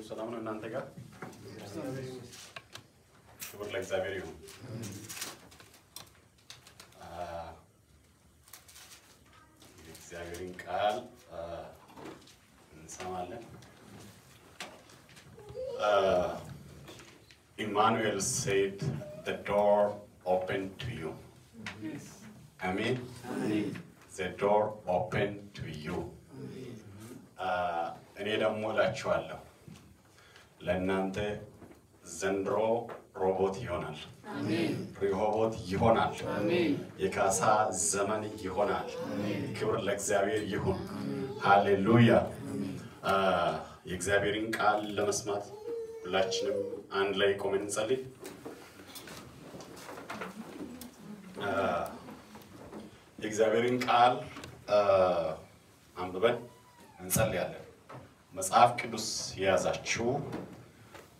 ሰላም ነው እናንተ ጋር ክብር ለእግዚአብሔር ይሁን እግዚአብሔርን ቃል እንሰማለን Emmanuel said the door open to you yes amen amen the door open to you እኔ ደግሞ እላችኋለሁ ለእናንተ ዘንድሮ ሮቦት ይሆናል አሜን ሪሆቦት ይሆናል አሜን የካሳ ዘመን ይሆናል አሜን ክብር ለእግዚአብሔር ይሁን ሃሌሉያ የእግዚአብሔርን ቃል ለመስማት ሁላችንም አንድ ላይ ቆመን እንጸልይ የእግዚአብሔርን ቃል አንብበን እንጸልያለን መጽሐፍ ቅዱስ ያዛችሁ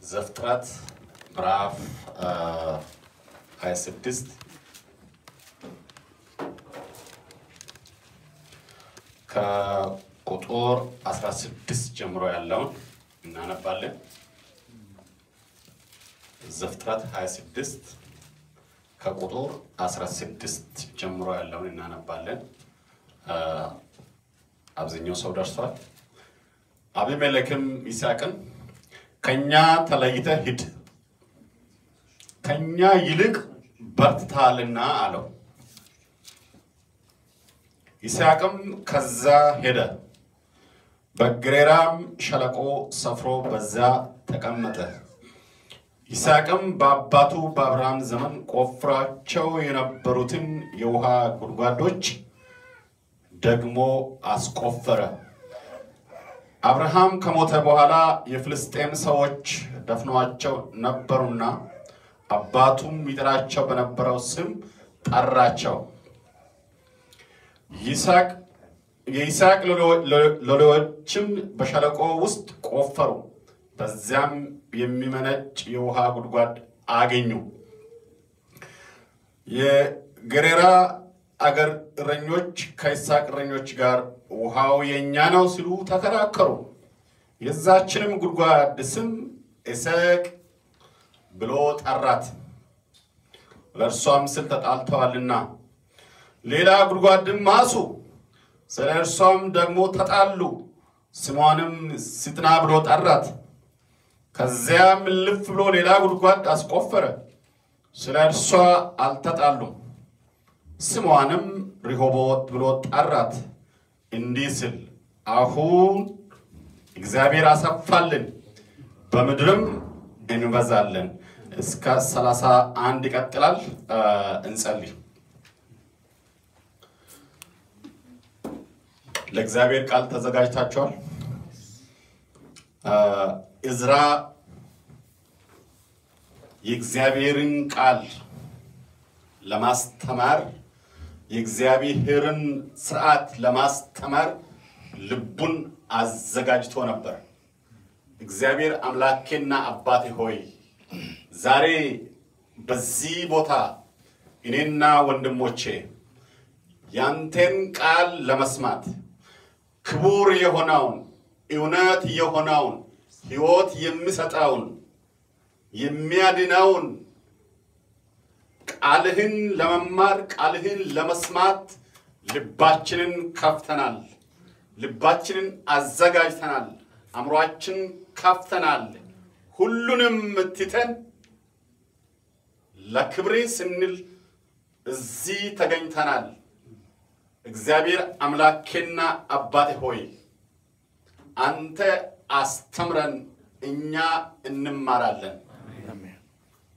ዘፍጥረት ምዕራፍ 26 ከቁጥር 16 ጀምሮ ያለውን እናነባለን ዘፍጥረት 26 ከቁጥር 16 ጀምሮ ያለውን እናነባለን አብዛኛው ሰው ደርሷል አቢሜሌክም ይስሐቅን ከኛ ተለይተህ ሂድ ከኛ ይልቅ በርትተሃልና አለው ይስሐቅም ከዛ ሄደ በጌራራም ሸለቆ ሰፍሮ በዛ ተቀመጠ ይስሐቅም በአባቱ በአብርሃም ዘመን ቆፍራቸው የነበሩትን የውሃ ጉድጓዶች ደግሞ አስቆፈረ አብርሃም ከሞተ በኋላ የፍልስጤም ሰዎች ደፍነዋቸው ነበሩና አባቱም ይጠራቸው በነበረው ስም ጠራቸው የይስሐቅ ሎሌዎችም በሸለቆ ውስጥ ቆፈሩ በዚያም የሚመነጭ የውሃ ጉድጓድ አገኙ የጌራራ አገር እረኞች ከይስሐቅ እረኞች ጋር ውሃው የኛ ነው ሲሉ ተከራከሩ የዛችንም ጉድጓድ ስም ኤሰቅ ብሎ ጠራት ለእርሷም ስል ተጣልተዋልና ሌላ ጉድጓድም ማሱ ስለእርሷም ደግሞ ተጣሉ ስሟንም ሲጥና ብሎ ጠራት ከዚያም ልፍ ብሎ ሌላ ጉድጓድ አስቆፈረ ስለእርሷ አልተጣሉም ስሟንም ሪሆቦት ብሎ ጠራት እንዲህ ሲል አሁን እግዚአብሔር አሰፋልን በምድርም እንበዛለን እስከ 31 ይቀጥላል እንጸልይ ለእግዚአብሔር ቃል ተዘጋጅታችኋል እዝራ የእግዚአብሔርን ቃል ለማስተማር የእግዚአብሔርን ሥርዓት ለማስተማር ልቡን አዘጋጅቶ ነበር እግዚአብሔር አምላኬና አባቴ ሆይ ዛሬ በዚህ ቦታ እኔና ወንድሞቼ ያንተን ቃል ለመስማት ክቡር የሆነውን እውነት የሆነውን ሕይወት የሚሰጣውን የሚያድነውን ቃልህን ለመማር ቃልህን ለመስማት ልባችንን ከፍተናል ልባችንን አዘጋጅተናል አምሮአችን ከፍተናል ሁሉንም ትተን ለክብሬ ስንል እዚህ ተገኝተናል እግዚአብሔር አምላኬና አባቴ ሆይ አንተ አስተምረን እኛ እንማራለን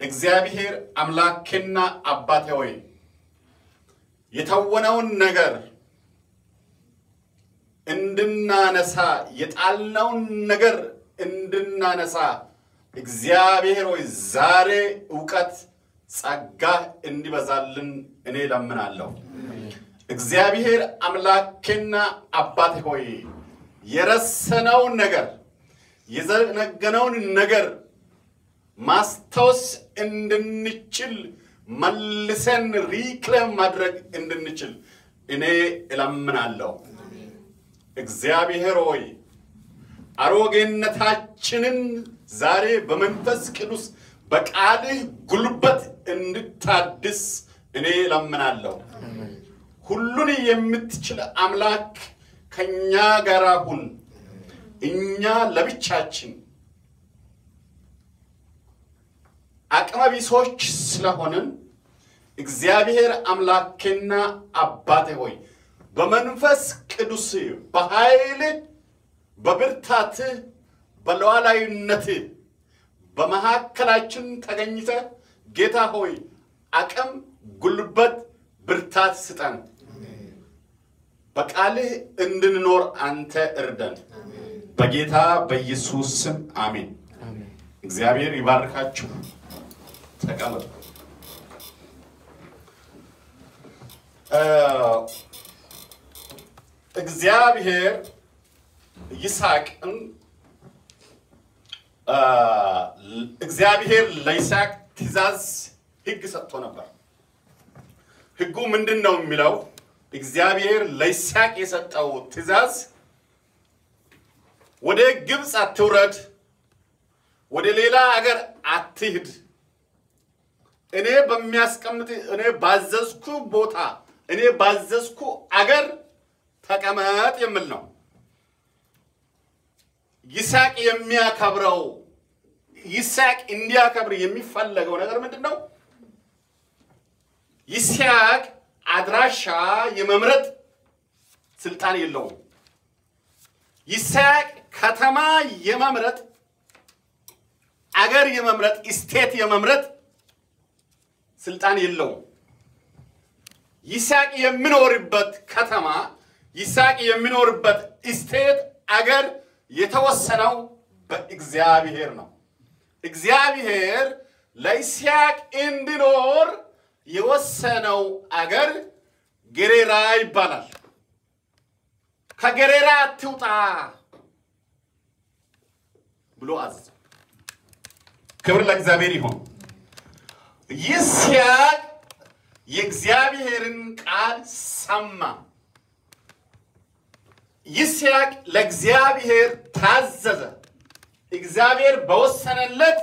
እግዚአብሔር አምላኬና አባቴ ሆይ የተወነውን ነገር እንድናነሳ የጣልነውን ነገር እንድናነሳ እግዚአብሔር ሆይ ዛሬ ዕውቀት ጸጋ እንዲበዛልን እኔ ለምናለሁ እግዚአብሔር አምላኬና አባቴ ሆይ የረሰነውን ነገር የዘነገነውን ነገር ማስተውስ እንድንችል መልሰን ሪክሌም ማድረግ እንድንችል እኔ እለምናለሁ እግዚአብሔር ሆይ አሮጌነታችንን ዛሬ በመንፈስ ቅዱስ በቃልህ ጉልበት እንድታድስ እኔ ለምናለሁ። ሁሉን የምትችል አምላክ ከኛ ጋር ሁን። እኛ ለብቻችን አቅመቢሶች ስለሆንን እግዚአብሔር አምላኬና አባቴ ሆይ በመንፈስ ቅዱስ በኃይል በብርታት በሉዓላዊነት በመሐከላችን ተገኝተ ጌታ ሆይ አቅም ጉልበት ብርታት ስጠን። በቃልህ እንድንኖር አንተ እርዳን። በጌታ በኢየሱስ ስም አሜን። እግዚአብሔር ይባርካችሁ። ተቀመጡ። እግዚአብሔር ይስሐቅን እግዚአብሔር ለይስሐቅ ትእዛዝ ሕግ ሰጥቶ ነበር። ሕጉ ምንድነው የሚለው? እግዚአብሔር ለይስሐቅ የሰጠው ትእዛዝ ወደ ግብጽ አትውረድ፣ ወደ ሌላ ሀገር አትሂድ፣ እኔ በሚያስቀምጥ እኔ ባዘዝኩ ቦታ እኔ ባዘዝኩ አገር ተቀመጥ የሚል ነው። ይስሐቅ የሚያከብረው ይስሐቅ እንዲያከብር የሚፈልገው ነገር ምንድነው? ይስሐቅ አድራሻ የመምረጥ ስልጣን የለውም። ይስሐቅ ከተማ የመምረጥ አገር የመምረጥ ስቴት የመምረጥ ስልጣን የለውም። ይስሐቅ የሚኖርበት ከተማ ይስሐቅ የሚኖርበት ስቴት አገር የተወሰነው በእግዚአብሔር ነው። እግዚአብሔር ለይስሐቅ እንዲኖር የወሰነው አገር ገሬራ ይባላል። ከገሬራ አትውጣ ብሎ አዘዘ። ክብር ለእግዚአብሔር ይሁን። ይስሐቅ የእግዚአብሔርን ቃል ሰማ። ይስሐቅ ለእግዚአብሔር ታዘዘ። እግዚአብሔር በወሰነለት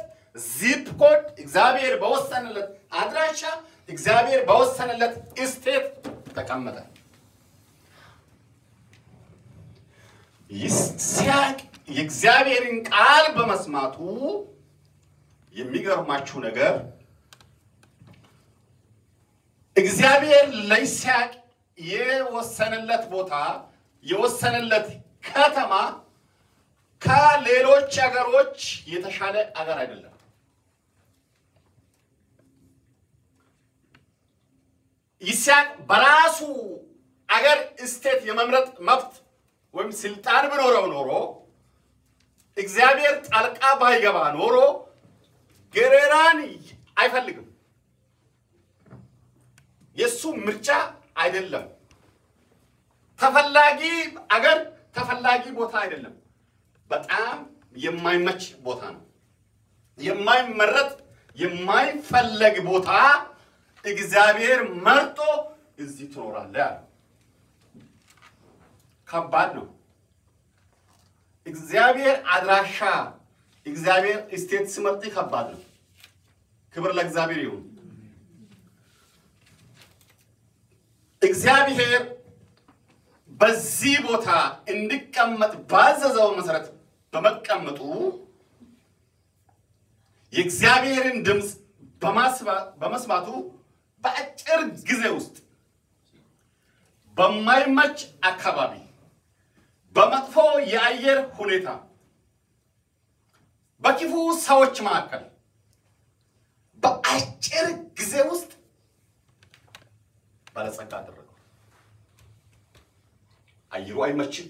ዚፕ ኮድ እግዚአብሔር በወሰነለት አድራሻ እግዚአብሔር በወሰነለት ስቴት ተቀመጠ። ይስሐቅ የእግዚአብሔርን ቃል በመስማቱ የሚገርማችሁ ነገር እግዚአብሔር ለይስሐቅ የወሰነለት ቦታ የወሰነለት ከተማ ከሌሎች አገሮች የተሻለ አገር አይደለም። ይስሐቅ በራሱ አገር ስቴት የመምረጥ መብት ወይም ስልጣን ቢኖረው ኖሮ እግዚአብሔር ጣልቃ ባይገባ ኖሮ ገሬራን አይፈልግም። የሱ ምርጫ አይደለም። ተፈላጊ አገር ተፈላጊ ቦታ አይደለም። በጣም የማይመች ቦታ ነው። የማይመረጥ የማይፈለግ ቦታ እግዚአብሔር መርጦ እዚህ ትኖራለህ ያለ ከባድ ነው። እግዚአብሔር አድራሻ እግዚአብሔር ስቴት ሲመርጥ ከባድ ነው። ክብር ለእግዚአብሔር ይሁን። እግዚአብሔር በዚህ ቦታ እንዲቀመጥ ባዘዘው መሰረት በመቀመጡ የእግዚአብሔርን ድምጽ በመስማቱ በአጭር ጊዜ ውስጥ በማይመች አካባቢ በመጥፎ የአየር ሁኔታ በክፉ ሰዎች መካከል በአጭር ጊዜ ውስጥ ባለጸጋ አደረገው። አየሩ አይመችም፣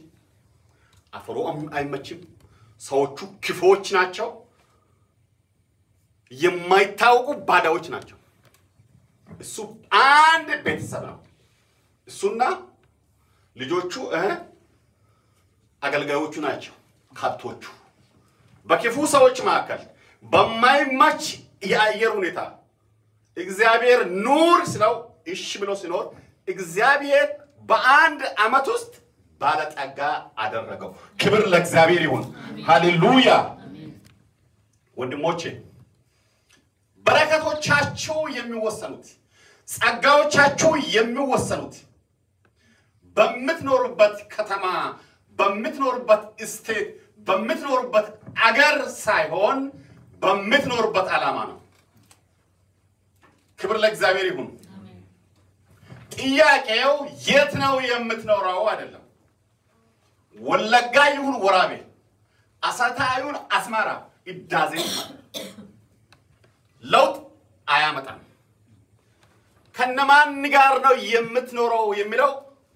አፈሩ አይመችም፣ ሰዎቹ ክፉዎች ናቸው፣ የማይታወቁ ባዳዎች ናቸው። እሱ አንድ ቤተሰብ ነው። እሱና ልጆቹ አገልጋዮቹ ናቸው፣ ከብቶቹ። በክፉ ሰዎች መካከል በማይመች የአየር ሁኔታ እግዚአብሔር ኑር ስለው እሺ ብሎ ሲኖር እግዚአብሔር በአንድ ዓመት ውስጥ ባለጠጋ አደረገው። ክብር ለእግዚአብሔር ይሁን። ሃሌሉያ ወንድሞቼ በረከቶቻችሁ የሚወሰኑት ጸጋዎቻችሁ የሚወሰኑት በምትኖሩበት ከተማ በምትኖሩበት ስቴት በምትኖሩበት አገር ሳይሆን በምትኖሩበት ዓላማ ነው ክብር ለእግዚአብሔር ይሁን ጥያቄው የት ነው የምትኖረው አይደለም ወለጋ ይሁን ወራቤ አሳታ ይሁን አስማራ ይዳዘኝ ለውጥ አያመጣም ከነማን ጋር ነው የምትኖረው የሚለው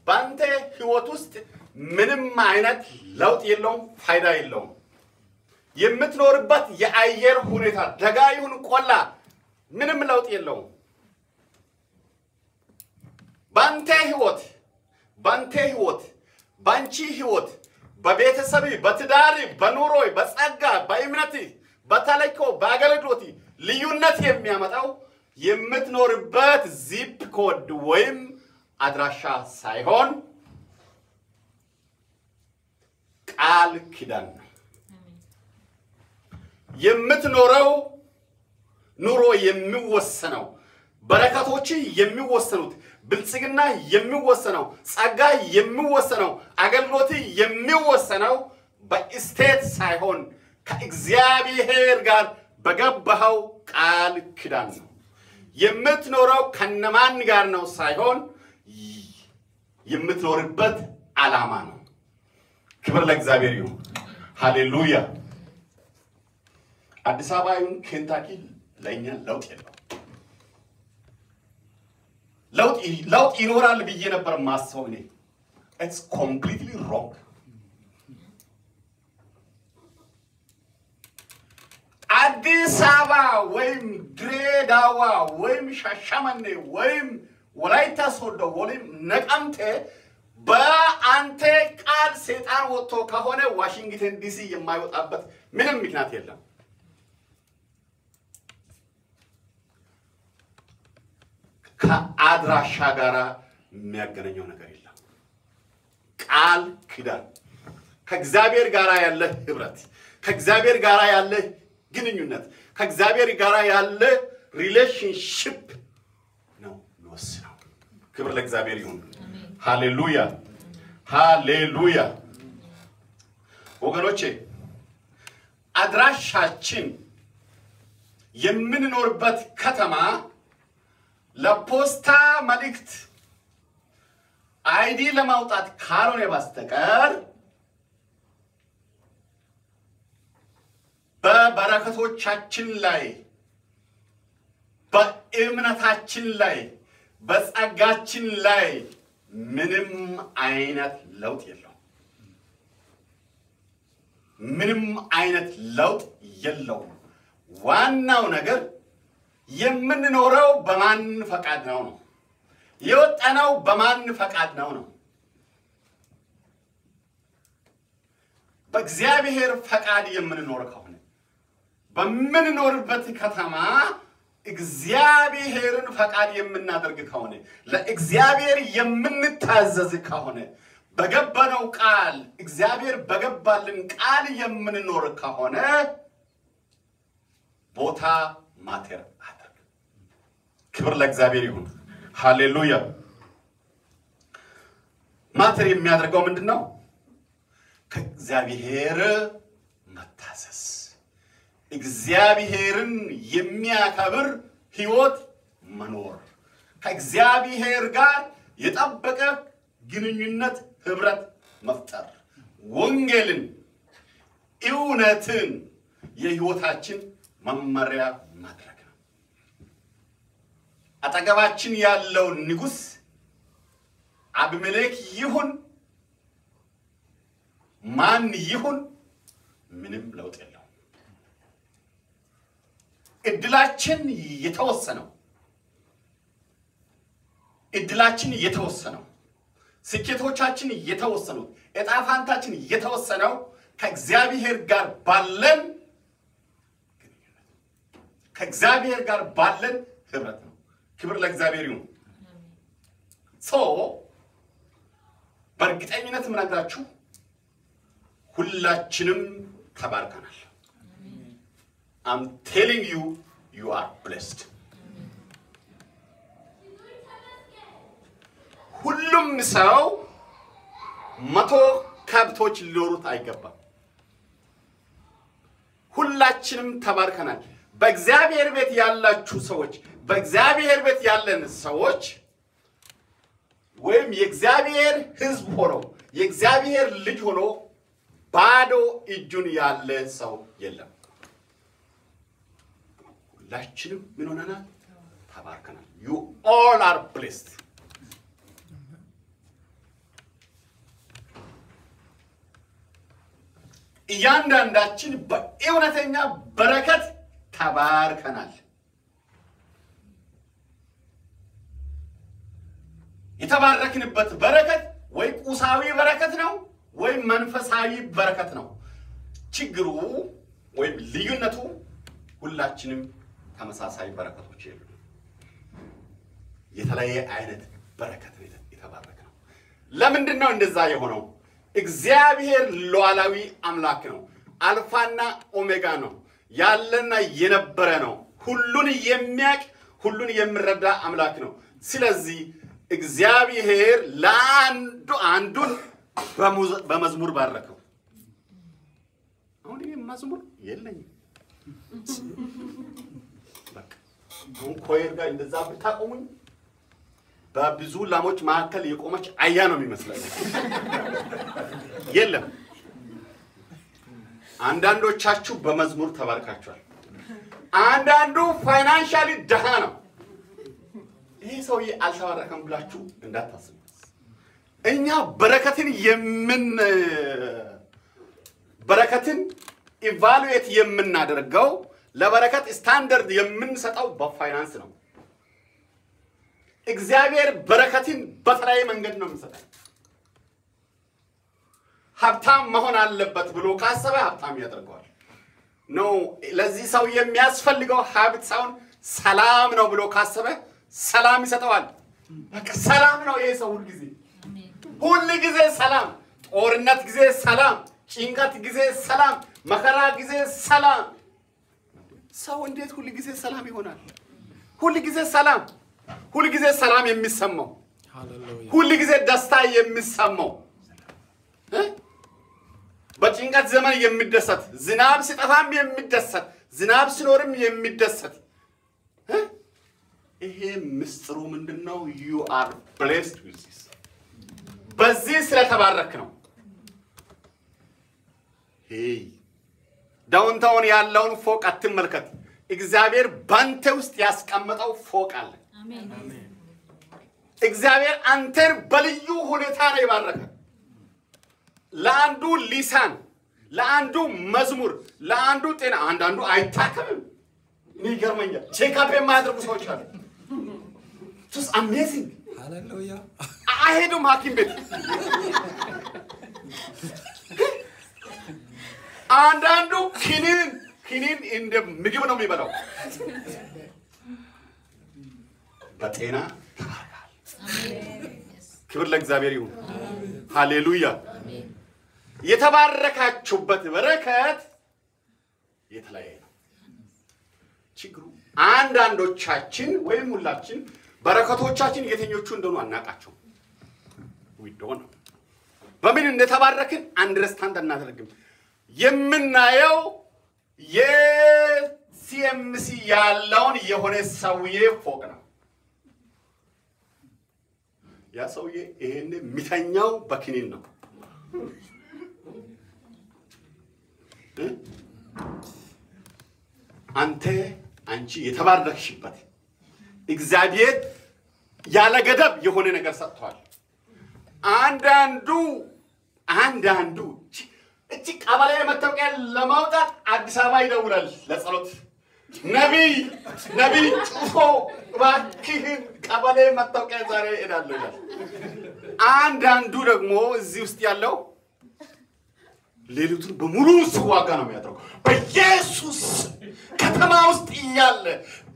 ባንተ ህይወት ውስጥ ምንም አይነት ለውጥ የለውም ፋይዳ የለውም የምትኖርበት የአየር ሁኔታ ደጋ ይሁን ቆላ ምንም ለውጥ የለውም ባንተ ህይወት ባንቺ ህይወት በቤተሰብ በትዳር በኑሮይ በጸጋ በእምነት በተለይኮ በአገልግሎት ልዩነት የሚያመጣው የምትኖርበት ዚፕ ኮድ ወይም አድራሻ ሳይሆን ቃል ኪዳን የምትኖረው ኑሮ የሚወሰነው በረከቶች የሚወሰኑት ብልጽግና የሚወሰነው ጸጋ የሚወሰነው አገልግሎት የሚወሰነው በስቴት ሳይሆን ከእግዚአብሔር ጋር በገባው ቃል ኪዳን ነው የምትኖረው ከነማን ጋር ነው ሳይሆን የምትኖርበት ዓላማ ነው ክብር ለእግዚአብሔር ይሁን ሃሌሉያ አዲስ አበባ ይሁን ኬንታኪ ለኛ ለውጥ የለው ለውጥ ይኖራል ብዬ ነበር ማሰው እኔ it's completely wrong አዲስ አበባ ወይም ድሬዳዋ ወይም ሻሸመኔ ወይም ወላይታ ሶዶ ወይም ነቀምቴ በአንተ ቃል ሰይጣን ወጥቶ ከሆነ ዋሽንግተን ዲሲ የማይወጣበት ምንም ምክንያት የለም ከአድራሻ ጋራ የሚያገናኘው ነገር የለም ቃል ኪዳን ከእግዚአብሔር ጋራ ያለ ህብረት ከእግዚአብሔር ጋራ ያለ ግንኙነት ከእግዚአብሔር ጋራ ያለ ሪሌሽንሺፕ ነው ወስነው ክብር ለእግዚአብሔር ይሁን ሃሌሉያ ሃሌሉያ ወገኖቼ አድራሻችን የምንኖርበት ከተማ ለፖስታ መልእክት አይዲ ለማውጣት ካልሆነ በስተቀር በበረከቶቻችን ላይ በእምነታችን ላይ በጸጋችን ላይ ምንም አይነት ለውጥ የለውም ምንም አይነት ለውጥ የለውም ዋናው ነገር የምንኖረው በማን ፈቃድ ነው የወጣነው በማን ፈቃድ ነው በእግዚአብሔር ፈቃድ የምንኖር ከሆነ በምንኖርበት ከተማ እግዚአብሔርን ፈቃድ የምናደርግ ከሆነ ለእግዚአብሔር የምንታዘዝ ከሆነ በገባነው ቃል እግዚአብሔር በገባልን ቃል የምንኖር ከሆነ ቦታ ማተር አድርግ ክብር ለእግዚአብሔር ይሁን ሃሌሉያ ማተር የሚያደርገው ምንድነው ከእግዚአብሔር መታዘዝ እግዚአብሔርን የሚያከብር ህይወት መኖር ከእግዚአብሔር ጋር የጠበቀ ግንኙነት ህብረት መፍጠር ወንጌልን እውነትን የህይወታችን መመሪያ ማድረግ ነው አጠገባችን ያለው ንጉስ አብሜሌክ ይሁን ማን ይሁን ምንም ለውጥ የለውም እድላችን የተወሰነው ስኬቶቻችን የተወሰኑት እጣፋንታችን የተወሰነው ከእግዚአብሔር ጋር ባለን ከእግዚአብሔር ጋር ባለን ህብረት ነው ክብር ለእግዚአብሔር ይሁን በእርግጠኝነት ምናግራችሁ ሁላችንም ተባርከናል I'm telling you you are blessed ሁሉም ሰው መቶ ከብቶች ሊኖሩት አይገባም ሁላችንም ተባርከናል በእግዚአብሔር ቤት ያላችሁ ሰዎች በእግዚአብሔር ቤት ያለን ሰዎች ወይም የእግዚአብሔር ሕዝብ ሆኖ የእግዚአብሔር ልጅ ሆኖ ባዶ እጁን ያለ ሰው የለም ሁላችንም ምን ሆነናል ተባርከናል you all are blessed እያንዳንዳችን በእውነተኛ በረከት ተባርከናል የተባረክንበት በረከት ወይ ቁሳዊ በረከት ነው ወይ መንፈሳዊ በረከት ነው ችግሩ ወይ ልዩነቱ ሁላችንም ተመሳሳይ በረከቶች የሉም የተለያየ አይነት በረከት ነው የተባረከው ለምንድን ነው እንደዛ የሆነው እግዚአብሔር ሉዓላዊ አምላክ ነው አልፋና ኦሜጋ ነው ያለና የነበረ ነው ሁሉን የሚያቅ ሁሉን የሚረዳ አምላክ ነው ስለዚህ እግዚአብሔር አንዱን በመዝሙር ባረከው አሁን ይሄ መዝሙር የለኝም በቃ አሁን ኮይር ጋር እንደዛ ብታቆሙኝ በብዙ ላሞች መካከል የቆመች አያ ነው የሚመስለው የለም አንዳንዶቻችሁ በመዝሙር ተባርካችኋል አንዳንዱ ፋይናንሻሊ ደሃ ነው ይሄ ሰውዬ አልተባረከም ብላችሁ እንዳታስቡ እኛ በረከትን ኢቫሉዌት የምናደርገው ለበረከት ስታንዳርድ የምንሰጠው በፋይናንስ ነው እግዚአብሔር በረከትን በተለያየ መንገድ ነው የሚሰጠው ሀብታም መሆን አለበት ብሎ ካሰበ ሀብታም ያደርገዋል ነው ለዚህ ሰው የሚያስፈልገው ሀብት ሳይሆን ሰላም ነው ብሎ ካሰበ ሰላም ይሰጠዋል በቃ ሰላም ነው ይሄ ሰው ሁሉ ጊዜ ሰላም ጦርነት ጊዜ ሰላም ጭንቀት ጊዜ ሰላም መከራ ጊዜ ሰላም ሰው እንዴት ሁሉ ጊዜ ሰላም ይሆናል ሁሉ ጊዜ ሰላም የሚሰማው ሁሉ ጊዜ ደስታ የሚሰማው በጭንቀት ዘመን የሚደሰት ዝናብ ሲጠፋም የሚደሰት ዝናብ ሲኖርም የሚደሰት ይሄ ምስጥሩ ምንድነው you are blessed with this በዚህ ስለተባረክ ነው ሄይ ዳውንታውን ያለውን ፎቅ አትመልከት እግዚአብሔር ባንተ ውስጥ ያስቀመጠው ፎቅ አለ አሜን እግዚአብሔር አንተን በልዩ ሁኔታ ነው ይባረከ ለአንዱ ሊሳን ለአንዱ መዝሙር ለአንዱ ጤና አንዳንዱ አይታከምም ይገርመኛል ቼክአፕ የማያደርጉ ሰዎች አሉ just amazing hallelujah አይሄዱም ሐኪም ቤት አንዳንዱ ኪኒን እንደ ምግብ ነው የሚበላው በጤና አሜን ክብር ለእግዚአብሔር ይሁን ሃሌሉያ የተባረካችሁበት በረከት የተለያየ ነው ችግሩ አንዳንዶቻችን ወይም ሁላችን በረከቶቻችን የትኞቹ እንደሆኑ አናቃቸው we don't know በምን እንደተባረክን አንደርስታንድ እናደርግም የምናየው የሲኤምሲ ያለውን የሆነ ሰውዬ ፎቅ ነው ያ ሰውዬ ይሄን ሚተኛው በክኒን ነው አንቺ የተባረክሽበት እግዚአብሔር ያለ ገደብ የሆነ ነገር ሰጥቷል አንዳንዱ እቺ ቀበሌ መታወቂያ ለማውጣት አዲስ አበባ ይደውላል ለጸሎት ነብይ ጩፎ ባክህ ቀበሌ መታወቂያ ዛሬ እሄዳለሁ ይላል አንዳንዱ ደግሞ እዚህ ውስጥ ያለው ሌሊቱን በሙሉ ሲዋጋ ነው የሚያደርገው በኢየሱስ ከተማ ውስጥ ያለ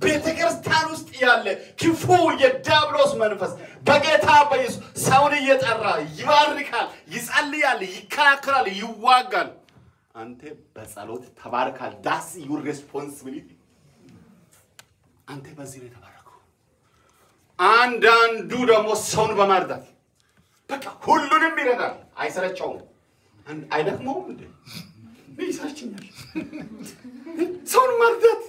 ቤተክርስቲያን ውስጥ ያለ ክፉ የዲያብሎስ መንፈስ በጌታ በኢየሱስ ሰውን እየጠራ ይባርካል ይጸልያል ይከራከራል ይዋጋል አንተ በጸሎት ተባረካል that's your responsibility አንተ በዚህ ነው ተባረከው አንዳንዱ ደግሞ ሰውን በማርዳት በቃ ሁሉንም ይረዳል አይሰለቸውም አይደክመውም እንዴ ይሳችኛል ሰውን ማርዳት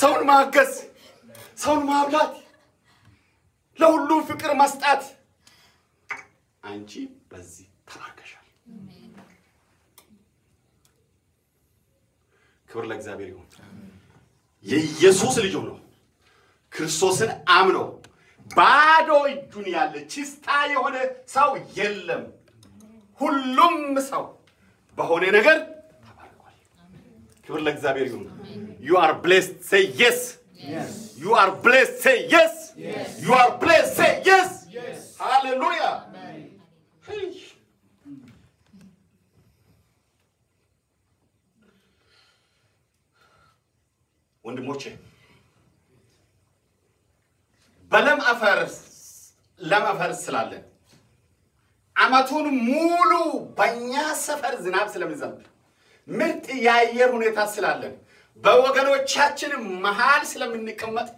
ሰውን ማገዝ ሰውን ማብላት ለሁሉ ፍቅር መስጠት አንቺ በዚህ ተባርከሻል ክብር ለእግዚአብሔር ይሁን የኢየሱስ ልጅ ነው ክርስቶስን አምኖ ባዶ እጁን ያለ ቺስታ የሆነ ሰው የለም ሁሉም ሰው በሆነ ነገር ተባርኳል ክብር ለእግዚአብሔር ይሁን you are blessed say yes yes you are blessed say yes yes you are blessed say yes yes hallelujah amen hey ወንድሞቼ በለም አፈር ስላለን አመቱን ሙሉ በእኛ ሰፈር ዝናብ ስለሚዘንብ ምርጥ የአየር ሁኔታ ስላለን በወገኖቻችን መሃል ስለምንቀመጥ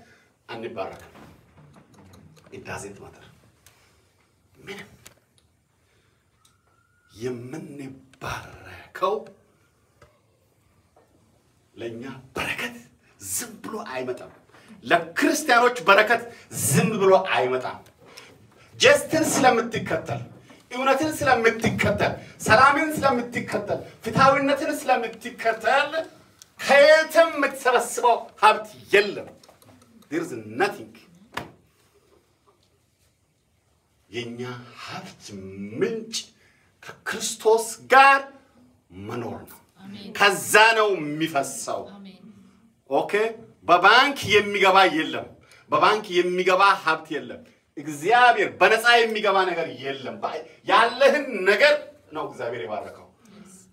አንባረክም it doesn't matter ምንም የምንባረከው ለኛ በረከት ዝም ብሎ አይመጣም ለክርስቲያኖች በረከት ዝም ብሎ አይመጣም ጀስትን ስለምትከተል እውነትን ስለምትከተል ሰላምን ስለምትከተል ፍትሃዊነትን ስለምትከተል ከየትም የምትሰበስበው ሀብት የለም there is nothing የኛ ሀብት ምንጭ ከክርስቶስ ጋር መኖር ነው ከዛ ነው የሚፈሰው ኦኬ በባንክ የሚገባ የለም በባንክ የሚገባ ሀብት የለም እግዚአብሔር በነፃ የሚገባ ነገር የለም ያለህን ነገር ነው እግዚአብሔር የባረከው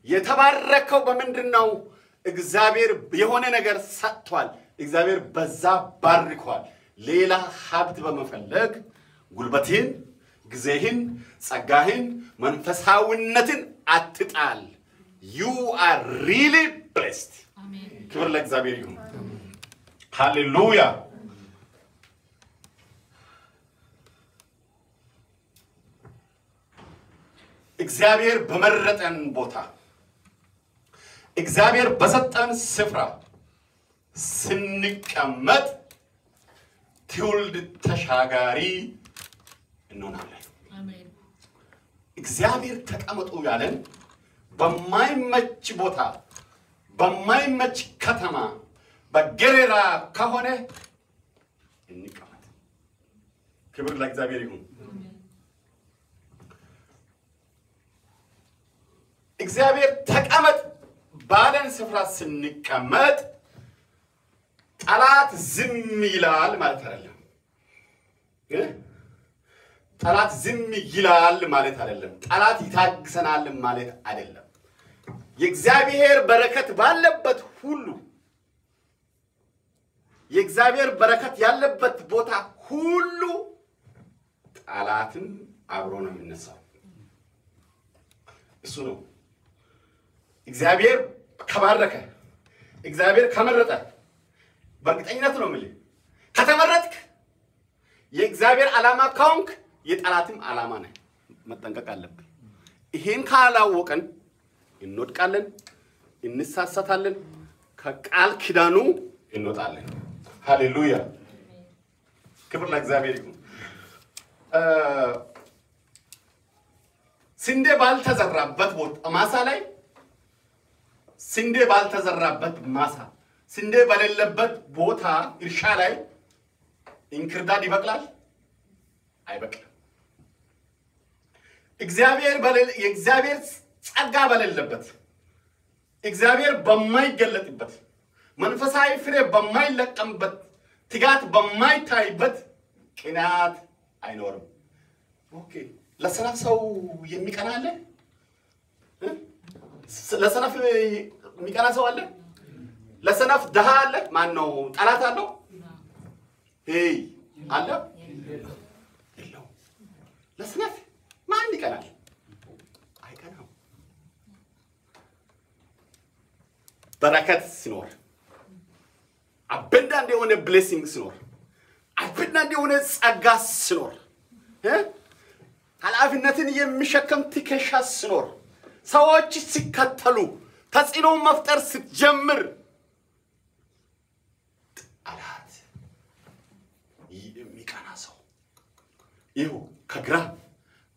የተባረከው በመንድነው እግዚአብሔር የሆነ ነገር ሰጥቷል እግዚአብሔር በዛ ባርኳል ሌላ ሀብት በመፈለግ ጉልበትህን ጊዜህን ጸጋህን መንፈሳዊነትን አትጣል you are really blessed amen ክብር ለእግዚአብሔር ይሁን ሃሌሉያ እግዚአብሔር በመረጠን ቦታ እግዚአብሔር በሰጠን ስፍራ ስንቀመጥ ትውልድ ተሻጋሪ እንሆናለን አሜን እግዚአብሔር ተቀመጡ ያለን በማይመች ቦታ በማይመች ከተማ በገሬራ ከሆነ እንቀመጥ ክብር ለእግዚአብሔር ይሁን እግዚአብሔር ተቀመጥ ባለን ስፍራ ስንቀመጥ ጠላት ዝም ይላል ማለት አይደለም ጠላት ዝም ይላል ማለት አይደለም ጠላት ይታግሰናል ማለት አይደለም የእግዚአብሔር በረከት ባለበት ሁሉ የእግዚአብሔር በረከት ያለበት ቦታ ሁሉ ጠላትን አብሮ ነው የሚነሳው እሱ ነው እግዚአብሔር ከባረከ እግዚአብሔር ከመረጠ በእርግጠኝነት ነው ማለት ከተመረጥክ የእግዚአብሔር ዓላማ ካውንክ የጠላትም ዓላማ ነው መጠንቀቅ አለብን ይሄን ካላወቀን እንወድቃለን እንሳሳታለን ከቃል ኪዳኑ እንወጣለን ሃሌሉያ ክብር ለእግዚአብሔር ይሁን ስንዴ ባልተዘራበት ቦታ ማሳ ላይ ስንዴ ባልተዘራበት ማሳ ስንዴ በሌለበት ቦታ እርሻ ላይ እንክርዳድ ይበቅላል አይበቅልም እግዚአብሔር ጸጋ በሌለበት እግዚአብሔር በማይገለጥበት መንፈሳዊ ፍሬ በማይለቀምበት ትጋት በማይታይበት ቅናት አይኖርም ኦኬ ለሰነፍ ሰው የሚቀና አለ ለሰነፍ የሚቀና ሰው አለ ለሰነፍ ደሃ አለ ማን ነው ጠላት አለው ሄይ አለ የለው ለሰነፍ ማን ይቀናል አይቀናም በረከት ሲኖር abundant የሆነ blessing ሲኖር abundant የሆነ ጸጋ ሲኖር ኃላፊነትን የሚሸከም ትከሻ ሲኖር ሰዎች ሲከተሉ ተጽዕኖ መፍጠር ስትጀምር አላት የሚቀና ሰው ይሁ ከግራ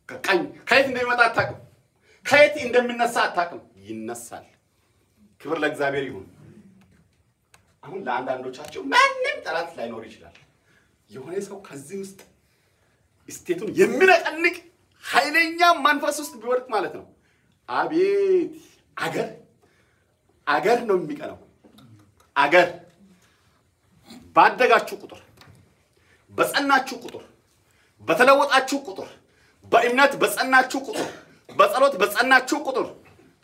ከቀኝ ከየት እንደሚመጣ አታውቅም ከየት እንደሚነሳ አታውቅም ይነሳል ክብር ለእግዚአብሔር ይሁን አሁን ለአንዳንዶቻቸው ማንም ጠላት ላይኖር ይችላል የሆነ ሰው ከዚህ ውስጥ ስቴቱን የሚነቀንቅ ኃይለኛ መንፈስ ውስጥ ቢወድቅ ማለት ነው አቤት አገር ነው የሚቀነው አገር ባደጋችሁ ቁጥር በጸናችሁ ቁጥር በተለወጣችሁ ቁጥር በእምነት በጸናችሁ ቁጥር በጸሎት በጸናችሁ ቁጥር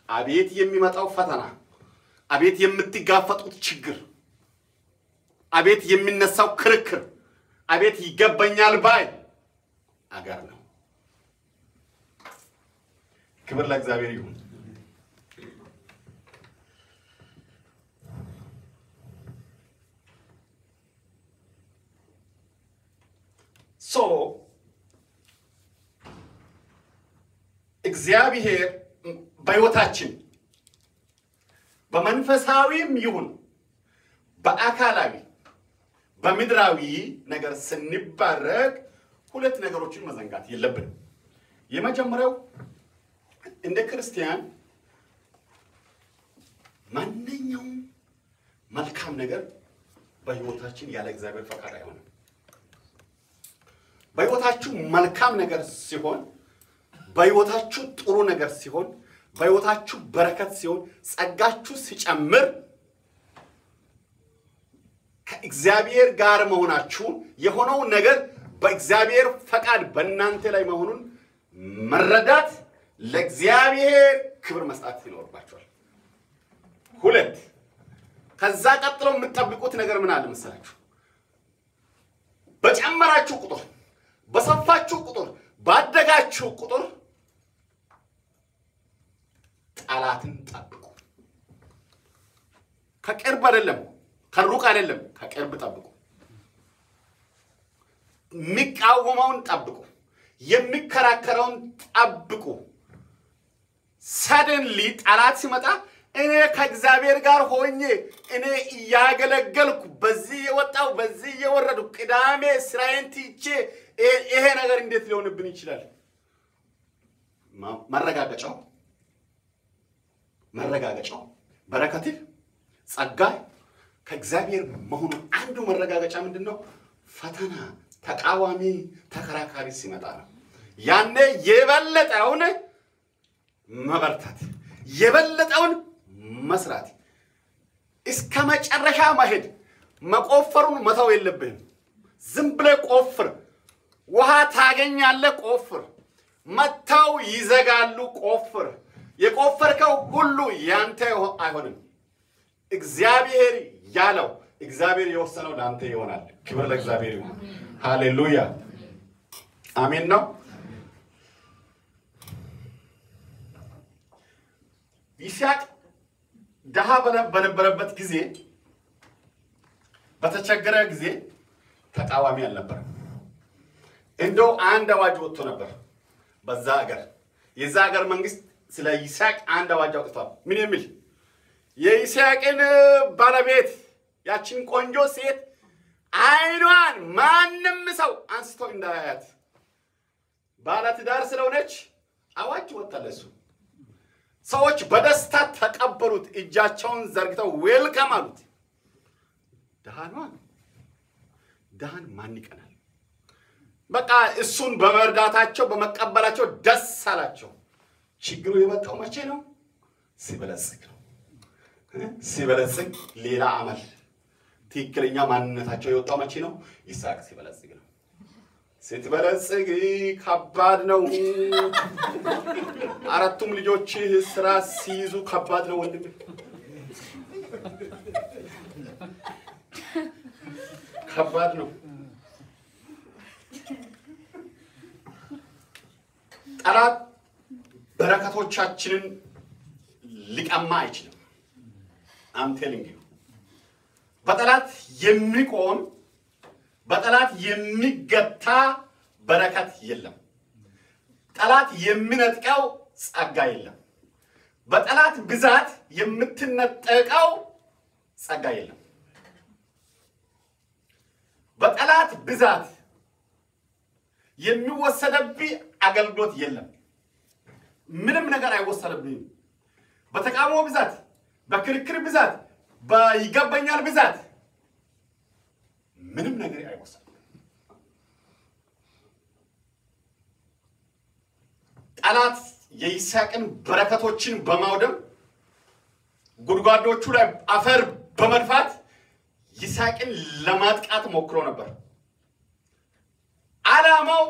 አቤት የሚመጣው ፈተና አቤት የምትጋፈጡት ችግር አቤት የሚነሳው ክርክር አቤት ይገባኛል ባይ አገር ነው ክብር ለእግዚአብሔር ይሁን so እግዚአብሔር በሕይወታችን በመንፈሳዊም ይሁን በአካላዊ በምድራዊ ነገር ስንባረክ ሁለት ነገሮችን መዘንጋት የለብንም የመጀመሪያው እንደ ክርስቲያን ማንኛውም መልካም ነገር በሕይወታችን ያለ እግዚአብሔር ፈቃድ አይሆንም በሕይወታችሁ መልካም ነገር ሲሆን በሕይወታችሁ ጥሩ ነገር ሲሆን በሕይወታችሁ በረከት ሲሆን ጸጋችሁ ሲጨምር ከእግዚአብሔር ጋር መሆናችሁ የሆነው ነገር በእግዚአብሔር ፈቃድ በእናንተ ላይ መሆኑን መረዳት ለእግዚአብሔር ክብር መስጠት ይኖርባችኋል ሁለት ከዛ ቀጥሎ የምትጠብቁት ነገር ምን አለ መሰላችሁ በጨመራችሁ ቁጥር በሰፋችሁ ቁጥር ባደጋችሁ ቁጥር ጠላትን ጠብቁ ከቅርብ አይደለም ከሩቅ አይደለም ከቅርብ ጠብቁ የሚቃወመውን ጠብቁ የሚከራከረውን ጠብቁ suddenly ጠላት ሲመጣ እኔ ከእግዚአብሔር ጋር ሆኜ እኔ ያገለገልኩ በዚህ የወጣው በዚህ የወረዱ ቅዳሜ ስራዬን ትቼ ይሄ ነገር እንዴት ሊሆንብን ይችላል መረጋገጫው በረከት ጸጋ ከእግዚአብሔር መሆኑ አንዱ መረጋገጫ ምንድነው ፈተና ተቃዋሚ ተከራካሪ ሲመጣ ነው ያኔ የበለጠውን መበርታት የበለጠውን መስራት እስከ መጨረሻ መሄድ መቆፈሩን መተው የለብህም ዝም ብለህ ቆፍር ውሃ ታገኛለህ ቆፍር መተው ይዘጋሉ ቆፍር የቆፈርከው ሁሉ ያንተ አይሆንም እግዚአብሔር ያለው እግዚአብሔር የወሰነው ላንተ ይሆናል ክብር ለእግዚአብሔር ይሁን ሃሌሉያ አሜን ነው ይስሐቅ ደሃ በነበረበት ጊዜ በተቸገረ ጊዜ ተቃዋሚ አልነበረም እንደው አንድ አዋጅ ወጥቶ ነበር በዛ ሀገር የዛ ሀገር መንግስት ስለ ይስሐቅ አንድ አዋጅ አውጥቷል ምን የሚል የይስሐቅን ባለቤት ያችን ቆንጆ ሴት አይኗን ማንም ሰው አንስቶ እንዳያያት ባለትዳር ስለሆነች አዋጅ ወጣለሱ ሰዎች በደስታ ተቀበሉት እጃቸውን ዘርግተው ዌልካም አሉት ደሃን ማን ይቀናል በቃ እሱን በመርዳታቸው በመቀበላቸው ደስ አላቸው ችግሩ የመጣው መቼ ነው ሲበለጽግ ሌላ አመል ትክክለኛ ማንነታቸው የወጣው መቼ ነው ይስሐቅ ሲበለጽግ ነው ስትበለጽግ ከባድ ነው አራቱም ልጆች ስራ ሲይዙ ከባድ ነው ወንድም ከባድ ነው ጠላት በረከቶቻችንን ሊቀማ አይችልም I'm telling you. በጠላት የሚቆም በጠላት የሚገታ በረከት የለም። ጠላት የሚነጥቀው ጸጋ የለም። በጠላት ብዛት የምትነጠቀው ጸጋ የለም። በጠላት ብዛት የሚወሰደብህ አገልግሎት የለም። ምንም ነገር አይወሰደብህም። በተቃውሞ ብዛት፣ በክርክር ብዛት፣ በይገባኛል ብዛት ምንም ነገር አይወሰድም። ጠላት የይስሐቅን በረከቶችን በማውደም ጉድጓዶቹ ላይ አፈር በመድፋት ይስሐቅን ለማጥቃት ሞክሮ ነበር። ዓላማው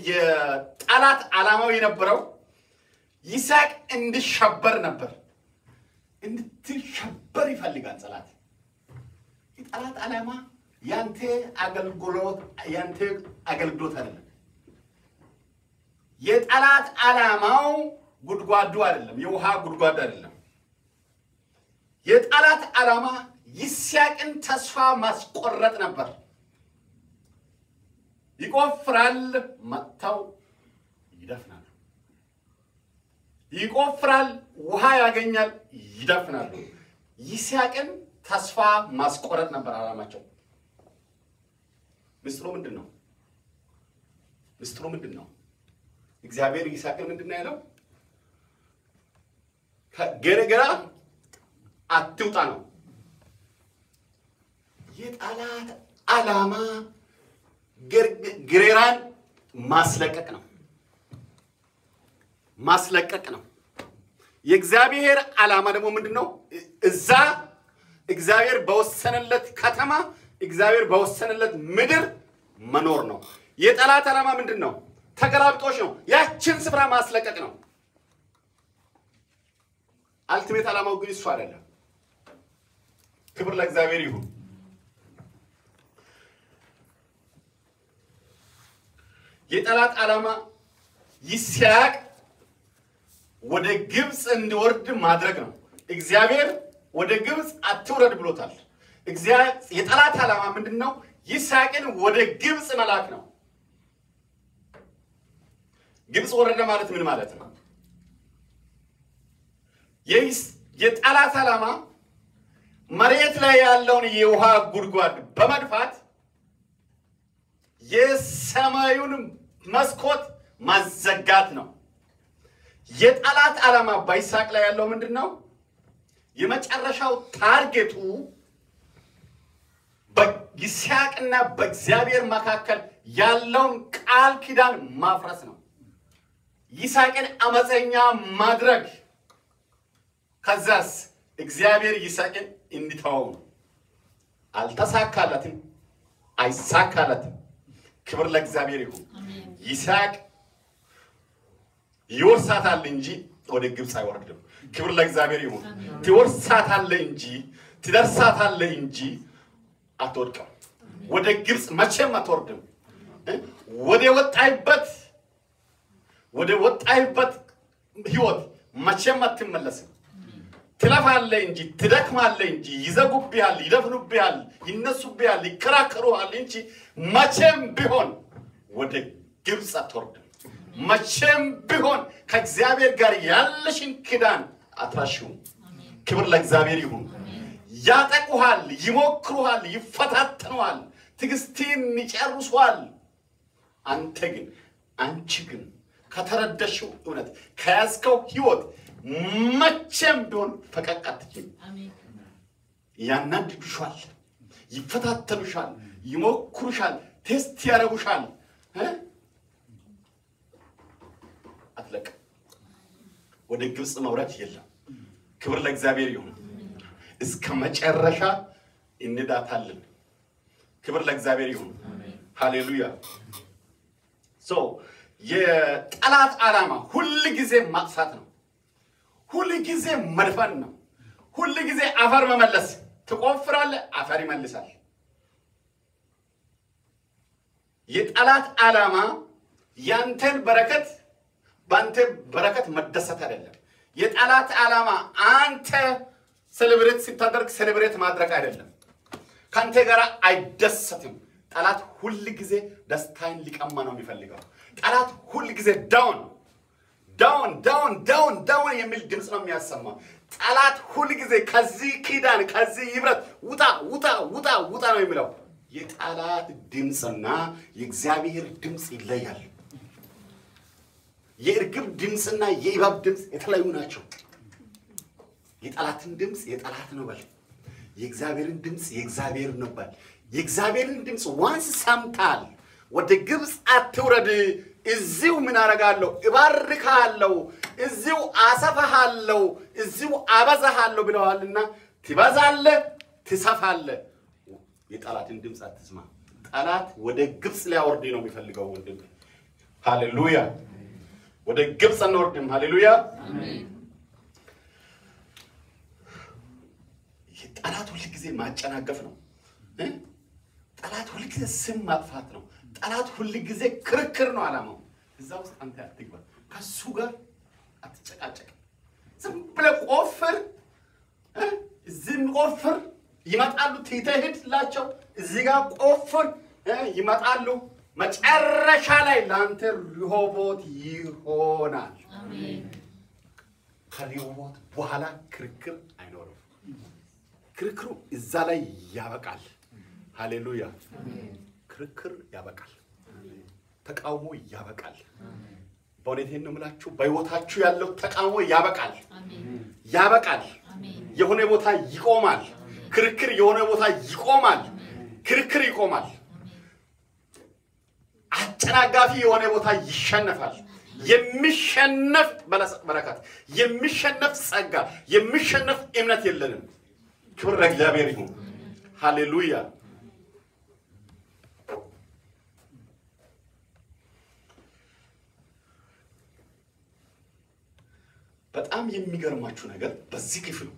የጠላት ዓላማው የነበረው ይስሐቅ እንዲሸበር ነበር። እንድትሸበር ይፈልጋል ጠላት። የጠላት ዓላማ ያንተ አገልግሎት አይደለም። የጠላት ዓላማው ጉድጓዱ አይደለም፣ የውሃ ጉድጓዱ አይደለም። የጠላት ዓላማ ይስሐቅን ተስፋ ማስቆረጥ ነበር። ይቆፍራል፣ መጥተው ይደፍናሉ። ይቆፍራል፣ ውሃ ያገኛል፣ ይደፍናሉ። ይስሐቅን ተስፋ ማስቆረጥ ነበር ዓላማቸው። ምስጢሩ ምንድነው? እግዚአብሔር ይስሐቅን ምንድነው ያለው? ከገረገራ አትውጣ ነው። የጠላት ዓላማ ገረራን ማስለቀቅ ነው። የእግዚአብሔር ዓላማ ደግሞ ምንድነው? እዛ እግዚአብሔር በወሰነለት ከተማ፣ እግዚአብሔር በወሰነለት ምድር መኖር ነው። የጠላት ዓላማ ምንድነው? ተገላብጦሽ ነው። ያችን ስፍራ ማስለቀቅ ነው። አልቲሜት ዓላማው ግን እሱ አይደለም። ክብር ለእግዚአብሔር ይሁን። የጠላት ዓላማ ይስሐቅ ወደ ግብጽ እንዲወርድ ማድረግ ነው። እግዚአብሔር ወደ ግብጽ አትውረድ ብሎታል። የጠላት ዓላማ ምንድነው? ይስሐቅን ወደ ግብጽ መላክ ነው። ግብጽ ወረደ ማለት ምን ማለት ነው? የጠላት ዓላማ መሬት ላይ ያለውን የውሃ ጉድጓድ በመድፋት የሰማዩን መስኮት ማዘጋት ነው። የጠላት ዓላማ በይስሐቅ ላይ ያለው ምንድነው? የመጨረሻው ታርጌቱ በይስሐቅና በእግዚአብሔር መካከል ያለውን ቃል ኪዳን ማፍረስ ነው። ይስሐቅን አመፀኛ ማድረግ፣ ከዛስ እግዚአብሔር ይስሐቅን እንዲተወው ነው። አልተሳካለትም፣ አይሳካለትም። ክብር ለእግዚአብሔር ይሁን። ይስሐቅ ይወርሳታል እንጂ ወደ ግብጽ አይወርድም። ክብር ለእግዚአብሔር ይሁን። ትወርሳታል እንጂ ትደርሳታል እንጂ አትወድቅም። ወደ ግብጽ መቼም አትወርድም። ወደ ወጣይበት ህይወት መቼም አትመለስም። ትለፋለህ እንጂ ትደክማለህ እንጂ ይዘጉብሃል፣ ይደፍኑብሃል፣ ይነሱብሃል፣ ይከራከሩሃል እንጂ መቼም ቢሆን ወደ ግብጽ አትወርድም። መቼም ቢሆን ከእግዚአብሔር ጋር ያለሽን ኪዳን አትራሺው። ክብር ለእግዚአብሔር ይሁን። ያጠቁሃል፣ ይሞክሩሃል፣ ይፈታተኑሃል፣ ትዕግስትን ይጨርሱሃል። አንቺ ግን ከተረዳሽው እውነት ከያዝከው ህይወት መቼም ቢሆን ፈቀቅ አትችይም። ያናድዱሻል፣ ይፈታተኑሻል፣ ይሞክሩሻል፣ ቴስት ያደርጉሻል። አትለቅ። ወደ ግብጽ መውረድ የለም። ክብር ለእግዚአብሔር ይሁን። እስከ መጨረሻ እንዳታለን። ክብር ለእግዚአብሔር ይሁን። ሃሌሉያ። የጠላት ዓላማ ሁሉ ጊዜ ማጥፋት ነው። ሁሉ ጊዜ መድፈን ነው። ሁሉ ጊዜ አፈር መመለስ። ትቆፍራለህ፣ አፈር ይመልሳል። የጠላት ዓላማ ያንተን በረከት ባንተ በረከት መደሰት አይደለም። የጠላት ዓላማ አንተ ሴሌብሬት ስታደርግ ሴሌብሬት ማድረግ አይደለም። ካንተ ጋር አይደሰትም። ጠላት ሁሉ ጊዜ ደስታን ሊቀማ ነው የሚፈልገው። ጠላት ሁሉ ጊዜ ዳውን ዳውን ዳውን ዳውን ዳውን የሚል ድምጽ ነው የሚያሰማ። ጠላት ሁሉ ጊዜ ከዚህ ኪዳን ከዚህ ይብረት ውጣ ውጣ ውጣ ውጣ ነው የሚለው። የጠላት ድምጽና የእግዚአብሔር ድምጽ ይለያል። የእርግብ ድምጽና የእባብ ድምጽ የተለያዩ ናቸው። የጠላትን ድምጽ የጠላት ነው በል፣ የእግዚአብሔርን ድምጽ የእግዚአብሔር ነው በል። የእግዚአብሔርን ድምጽ ዋንስ ሰምታል ወደ ግብጽ አትውረድ፣ እዚሁ ምን አረጋለሁ እባርካለሁ፣ እዚሁ አሰፋሃለሁ፣ እዚሁ አበዛሃለሁ ብለዋልና ትበዛለህ ትሰፋለህ። የጠላትን ድምጽ አትስማ። ጠላት ወደ ግብጽ ሊያወርድ ነው የሚፈልገው ወንድም። ሃሌሉያ! ወደ ግብጽ እንወርድም። ሃሌሉያ! አሜን። ጠላት ሁሉ ጊዜ ማጨናገፍ ነው። ጠላት ሁሉ ጊዜ ስም ማጥፋት ነው። ጠላት ሁሉ ጊዜ ክርክር ነው ዓላማው። እዛ ውስጥ አንተ አትግባ። ከሱ ጋር አትጨቃጨቅ። ዝም ብለህ ቆፍር፣ ዝም ቆፍር። ይመጣሉ ትሄድላቸው፣ እዚህ ጋር ቆፍር፣ ይመጣሉ። መጨረሻ ላይ ላንተ ሪሆቦት ይሆናል። አሜን። ከሪሆቦት በኋላ ክርክር አይኖርም። ክርክሩ እዛ ላይ ያበቃል። ሃሌሉያ! ክርክር ያበቃል። ተቃውሞ ያበቃል። በእውነቴን ነው የምላችሁ፣ በሕይወታችሁ ያለው ተቃውሞ ያበቃል። ያበቃል። የሆነ ቦታ ይቆማል። ክርክር የሆነ ቦታ ይቆማል። ክርክር ይቆማል። አጨናጋፊ የሆነ ቦታ ይሸነፋል። የሚሸነፍ በረከት፣ የሚሸነፍ ጸጋ፣ የሚሸነፍ እምነት የለንም። ክብር ለእግዚአብሔር ይሁን። ሃሌሉያ! በጣም የሚገርማችሁ ነገር በዚህ ክፍል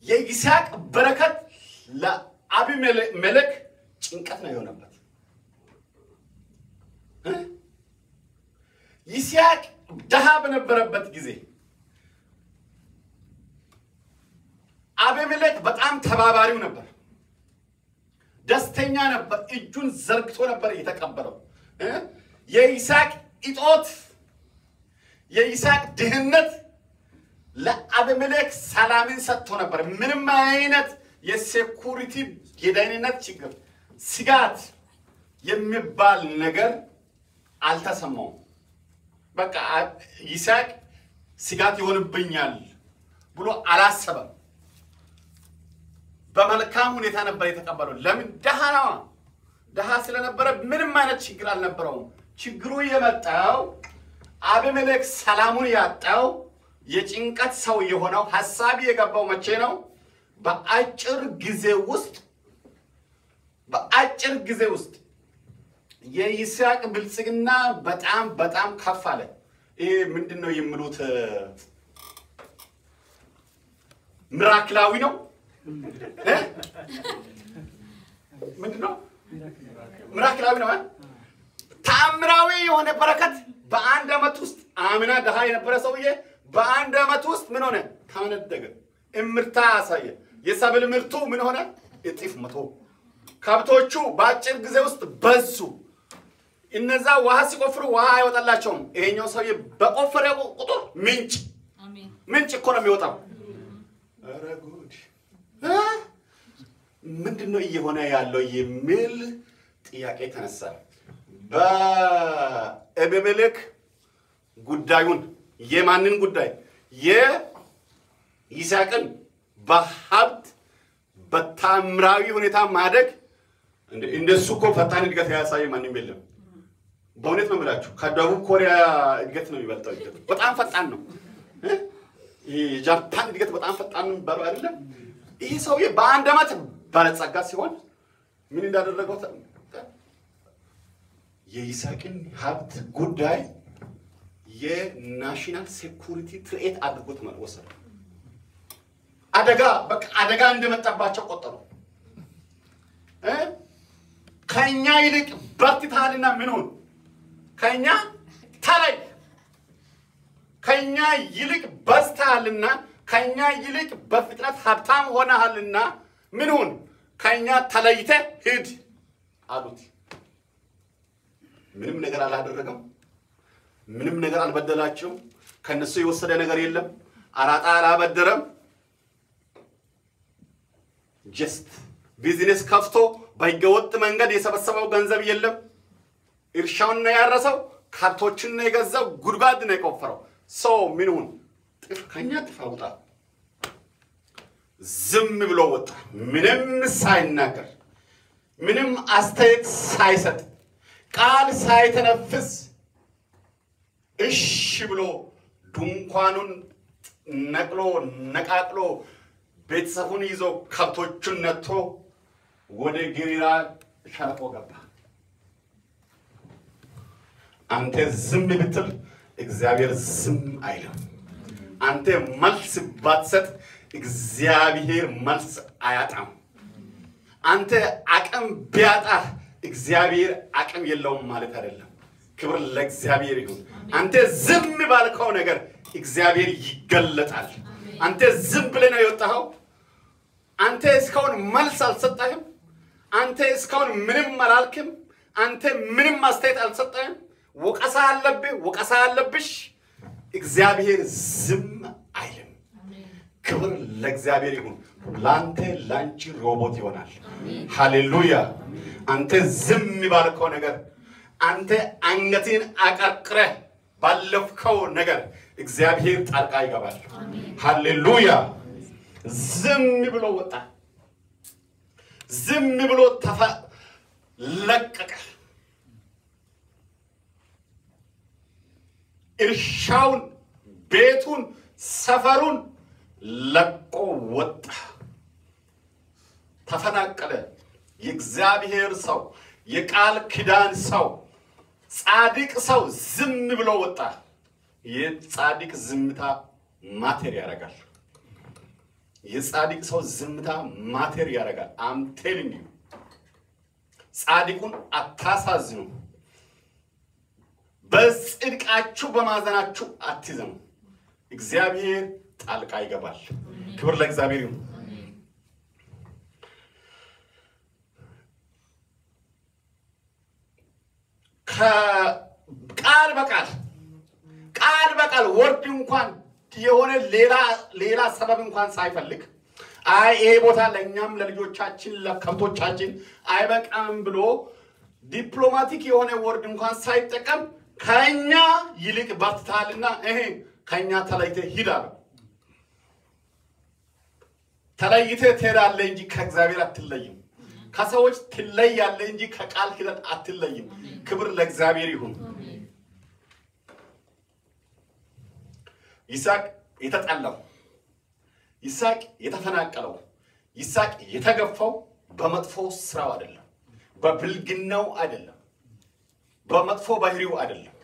የይስሐቅ በረከት ለአቢሜሌክ ጭንቀት ነው የሆነበት። ይስሐቅ ደሃ በነበረበት ጊዜ አቢሜሌክ በጣም ተባባሪው ነበር፣ ደስተኛ ነበር፣ እጁን ዘርግቶ ነበር የተቀበለው። የይስሐቅ እጦት የይስሐቅ ድህነት ለአቢሜሌክ ሰላምን ሰጥቶ ነበር። ምንም አይነት የሴኩሪቲ የደህንነት ችግር ስጋት የሚባል ነገር አልተሰማውም። በቃ ይስሐቅ ስጋት ይሆንብኛል ብሎ አላሰበም። በመልካም ሁኔታ ነበር የተቀበለው። ለምን? ደሃ ነው። ደሃ ስለነበረ ምንም አይነት ችግር አልነበረውም። ችግሩ የመጣው አቢሜሌክ ሰላሙን ያጣው የጭንቀት ሰው የሆነው ሐሳብ የገባው መቼ ነው? በአጭር ጊዜ ውስጥ የይስሐቅ ብልጽግና በጣም በጣም ከፍ አለ። ይሄ ምንድነው የሚሉት? ሚራክላዊ ነው። ምንድነው? ሚራክላዊ ነው። ተአምራዊ የሆነ በረከት በአንድ ዓመት ውስጥ አምና ደሃ የነበረ ሰውዬ በአንድ ዓመት ውስጥ ምን ሆነ? ተመነደገ። እምርታ አሳየ። የሰብል ምርቱ ምን ሆነ? እጥፍ መቶ። ከብቶቹ በአጭር ጊዜ ውስጥ በዙ። እነዛ ውሃ ሲቆፍሩ ውሃ አይወጣላቸውም። ይሄኛው ሰውዬ በቆፈረ ቁጥር ምንጭ እኮ ነው የሚወጣው። ኧረ ጉድ! ምንድነው እየሆነ ያለው የሚል ጥያቄ ተነሳ። በአቢሜሌክ ጉዳዩን የማንን ጉዳይ? የይስሐቅን በሀብት በታምራዊ ሁኔታ ማደግ። እንደሱ እኮ ፈጣን እድገት ያሳየ ማንም የለም። በእውነት ነው የምላችሁ፣ ከደቡብ ኮሪያ እድገት ነው የሚበልጠው። እድገት በጣም ፈጣን ነው። የጃፓን እድገት በጣም ፈጣን ነው የሚባለው አይደለም። ይሄ ሰውዬ በአንድ ዓመት ባለጸጋ ሲሆን ምን እንዳደረገው የይስሐቅን ሀብት ጉዳይ የናሽናል ሴኩሪቲ ትርኢት አድርጎት ወሰደ። አደጋ እንደመጣባቸው ቆጠሩ። ከኛ ይልቅ በርትተሃልና ምን ሆነ? ከኛ ተለይ። ከኛ ይልቅ በዝተሃልና ከኛ ይልቅ በፍጥነት ሀብታም ሆነሃልና ምን ሁን ከኛ ተለይተ ሂድ አሉት ምንም ነገር አላደረገም ምንም ነገር አልበደላቸው ከነሱ የወሰደ ነገር የለም አራጣ አላበደረም just ቢዝነስ ከፍቶ በህገወጥ መንገድ የሰበሰበው ገንዘብ የለም እርሻውን ነው ያረሰው ካብቶችን ነው የገዛው ጉድጓድ ነው የቆፈረው ሰው ምን ሁን ከኛ ተፋውጣ ዝም ብሎ ወጣ ምንም ሳይናገር ምንም አስተያየት ሳይሰጥ ቃል ሳይተነፍስ እሺ ብሎ ድንኳኑን ነቅሎ ነቃቅሎ ቤተሰቡን ይዞ ከብቶቹን ነጥቶ ወደ ገሊላ ሸለቆ ገባ አንተ ዝም ብትል እግዚአብሔር ዝም አይልም አንተ መልስ ባትሰጥ እግዚአብሔር መልስ አያጣም አንተ አቅም ቢያጣ እግዚአብሔር አቅም የለውም ማለት አይደለም ክብር ለእግዚአብሔር ይሁን አንተ ዝም ባልከው ነገር እግዚአብሔር ይገለጣል አንተ ዝም ብለህ ነው የወጣኸው አንተ እስካሁን መልስ አልሰጠህም አንተ እስካሁን ምንም አላልክም አንተ ምንም አስተያየት አልሰጠህም ወቀሳ አለብሽ እግዚአብሔር ዝም አይልም ክብር ለእግዚአብሔር ይሁን ላንተ ላንቺ ሮቦት ይሆናል ሃሌሉያ አንተ ዝም ባልከው ነገር አንተ አንገትን አቀርቅረ ባለፍከው ነገር እግዚአብሔር ጣልቃ ይገባል ሃሌሉያ ዝም ብሎ ወጣ ዝም ብሎ ለቀቀ እርሻውን ቤቱን ሰፈሩን ለቆ ወጣ ተፈናቀለ የእግዚአብሔር ሰው የቃል ኪዳን ሰው ጻድቅ ሰው ዝም ብሎ ወጣ የጻድቅ ዝምታ ማተር ያረጋል የጻድቅ ሰው ዝምታ ማተር ያረጋል I'm telling you ጻድቁን አታሳዝኑ በጽድቃችሁ በማዘናችሁ አትዘኑ እግዚአብሔር ጣልቃ ይገባል ክብር ለእግዚአብሔር ይሁን ቃል በቃል ወርድ እንኳን የሆነ ሌላ ሰበብ እንኳን ሳይፈልግ አይ ይሄ ቦታ ለኛም ለልጆቻችን ለከብቶቻችን አይበቃም ብሎ ዲፕሎማቲክ የሆነ ወርድ እንኳን ሳይጠቀም ከኛ ይልቅ በርታልና ከኛ ተለይተ ሂዳል ተለይተ ትሄዳለህ እንጂ ከእግዚአብሔር አትለይም ከሰዎች ትለያለህ እንጂ ከቃል ኪዳን አትለይም ክብር ለእግዚአብሔር ይሁን ይስሐቅ የተጣላው ይስሐቅ የተፈናቀለው ይስሐቅ የተገፋው በመጥፎ ስራው አይደለም በብልግናው አይደለም በመጥፎ ባህሪው አይደለም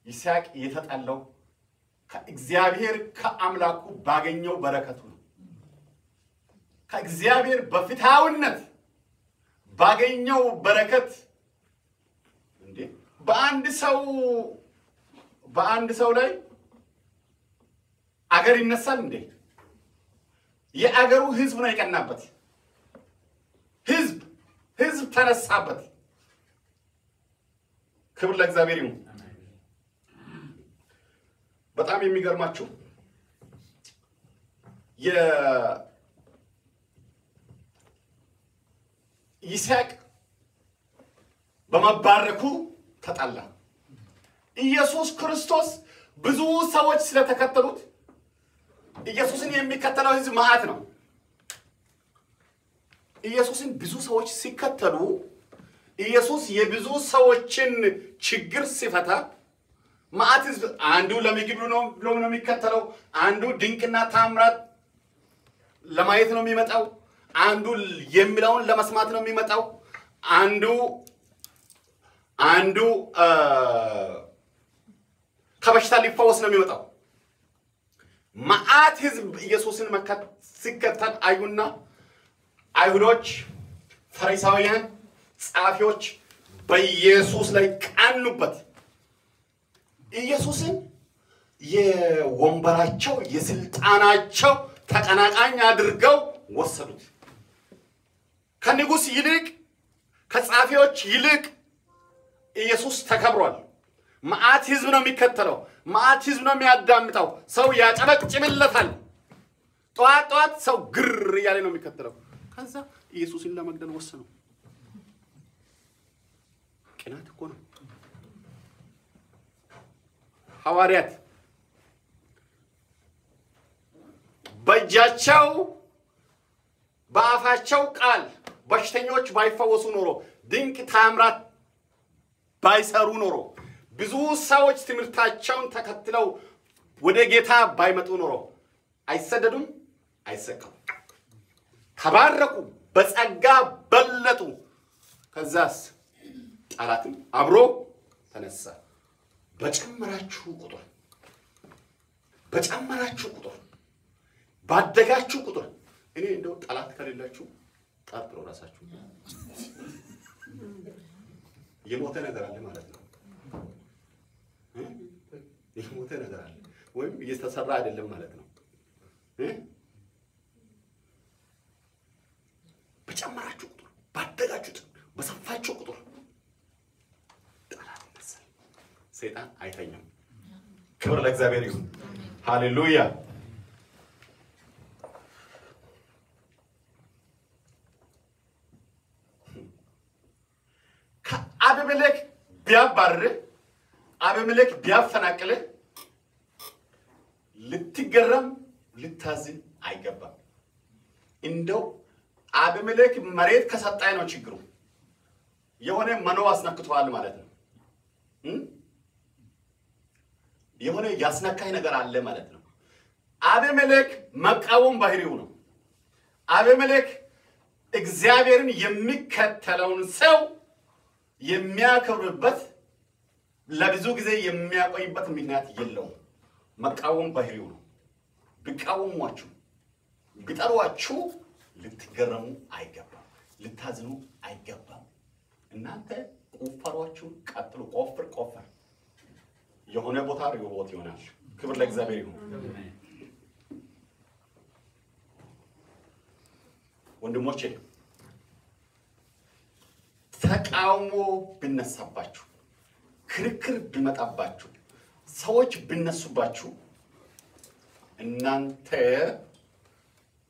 ይስሐቅ የተጣላው ከእግዚአብሔር ከአምላኩ ባገኘው በረከቱ ነው ከእግዚአብሔር በፍትሃዊነት ባገኘው በረከት እንዴ በአንድ ሰው ላይ አገር ይነሳል እንዴ የአገሩ ህዝብ ነው የቀናበት ህዝብ ተነሳበት ክብር ለእግዚአብሔር ይሁን በጣም የሚገርማችሁ ይስሐቅ በመባረኩ ተጣላ ኢየሱስ ክርስቶስ ብዙ ሰዎች ስለተከተሉት ኢየሱስን የሚከተለው ህዝብ ማአት ነው ኢየሱስን ብዙ ሰዎች ሲከተሉ ኢየሱስ የብዙ ሰዎችን ችግር ሲፈታ ማአት ህዝብ አንዱ ለምግብ ነው የሚከተለው አንዱ ድንቅና ታምራት ለማየት ነው የሚመጣው አንዱ የሚለውን ለመስማት ነው የሚመጣው አንዱ ከበሽታ ሊፈወስ ነው የሚመጣው ማአት ህዝብ ኢየሱስን ሲከተል አዩና አይሁዶች ፈሪሳውያን ጻፊዎች በኢየሱስ ላይ ቀኑበት ኢየሱስን የወንበራቸው የስልጣናቸው ተቀናቃኝ አድርገው ወሰዱት። ከንጉስ ይልቅ ከጻፊዎች ይልቅ ኢየሱስ ተከብሯል። ማአት ህዝብ ነው የሚከተለው፣ ማአት ህዝብ ነው የሚያዳምጠው። ሰው ያጨበጭብለታል። ጧት ሰው ግር እያለ ነው የሚከተለው። ከዛ ኢየሱስን ለመግደል ወሰኑ። ቅናት እኮ ነው። ሐዋርያት በእጃቸው በአፋቸው ቃል በሽተኞች ባይፈወሱ ኖሮ ድንቅ ታምራት ባይሰሩ ኖሮ ብዙ ሰዎች ትምህርታቸውን ተከትለው ወደ ጌታ ባይመጡ ኖሮ አይሰደዱም፣ አይሰቀሉም። ተባረኩ፣ በጸጋ በለጡ። ከዛስ ጠላትም አብሮ ተነሳ። በጨመራችሁ ቁጥር ባደጋችሁ ቁጥር እኔ እንደው ጠላት ከሌላችሁ ጠርጥሩ ራሳችሁ። የሞተ ነገር አለ ማለት ነው። የሞተ ነገር አለ ወይም እየተሰራ አይደለም ማለት ነው። በጨመራችሁ ቁጥር ባደጋችሁ በሰፋችሁ ቁጥር ጠላት ይነሳል። ሰይጣን አይተኛም። ክብር ለእግዚአብሔር ይሁን። ሃሌሉያ። አቤሜሌክ ቢያባርር አቤሜሌክ ቢያፈናቅል ልትገረም ልታዝን አይገባም። እንደው አቤሜሌክ መሬት ከሰጣይ ነው ችግሩ። የሆነ መኖ አስነክቷል ማለት ነው። የሆነ ያስነካይ ነገር አለ ማለት ነው። አቤሜሌክ መቃወም ባህሪው ነው። አቤሜሌክ እግዚአብሔርን የሚከተለውን ሰው የሚያከብርበት ለብዙ ጊዜ የሚያቆይበት ምክንያት የለውም። መቃወም ባህሪው ነው። ቢቃወሟችሁ ቢጠሯችሁ ልትገረሙ አይገባም፣ ልታዝኑ አይገባም። እናንተ ቁፋሯችሁን ቀጥሉ። ቆፍር የሆነ ቦታ ርግቦት ይሆናል። ክብር ለእግዚአብሔር ይሁን። ወንድሞቼ ተቃውሞ ቢነሳባችሁ፣ ክርክር ቢመጣባችሁ፣ ሰዎች ቢነሱባችሁ እናንተ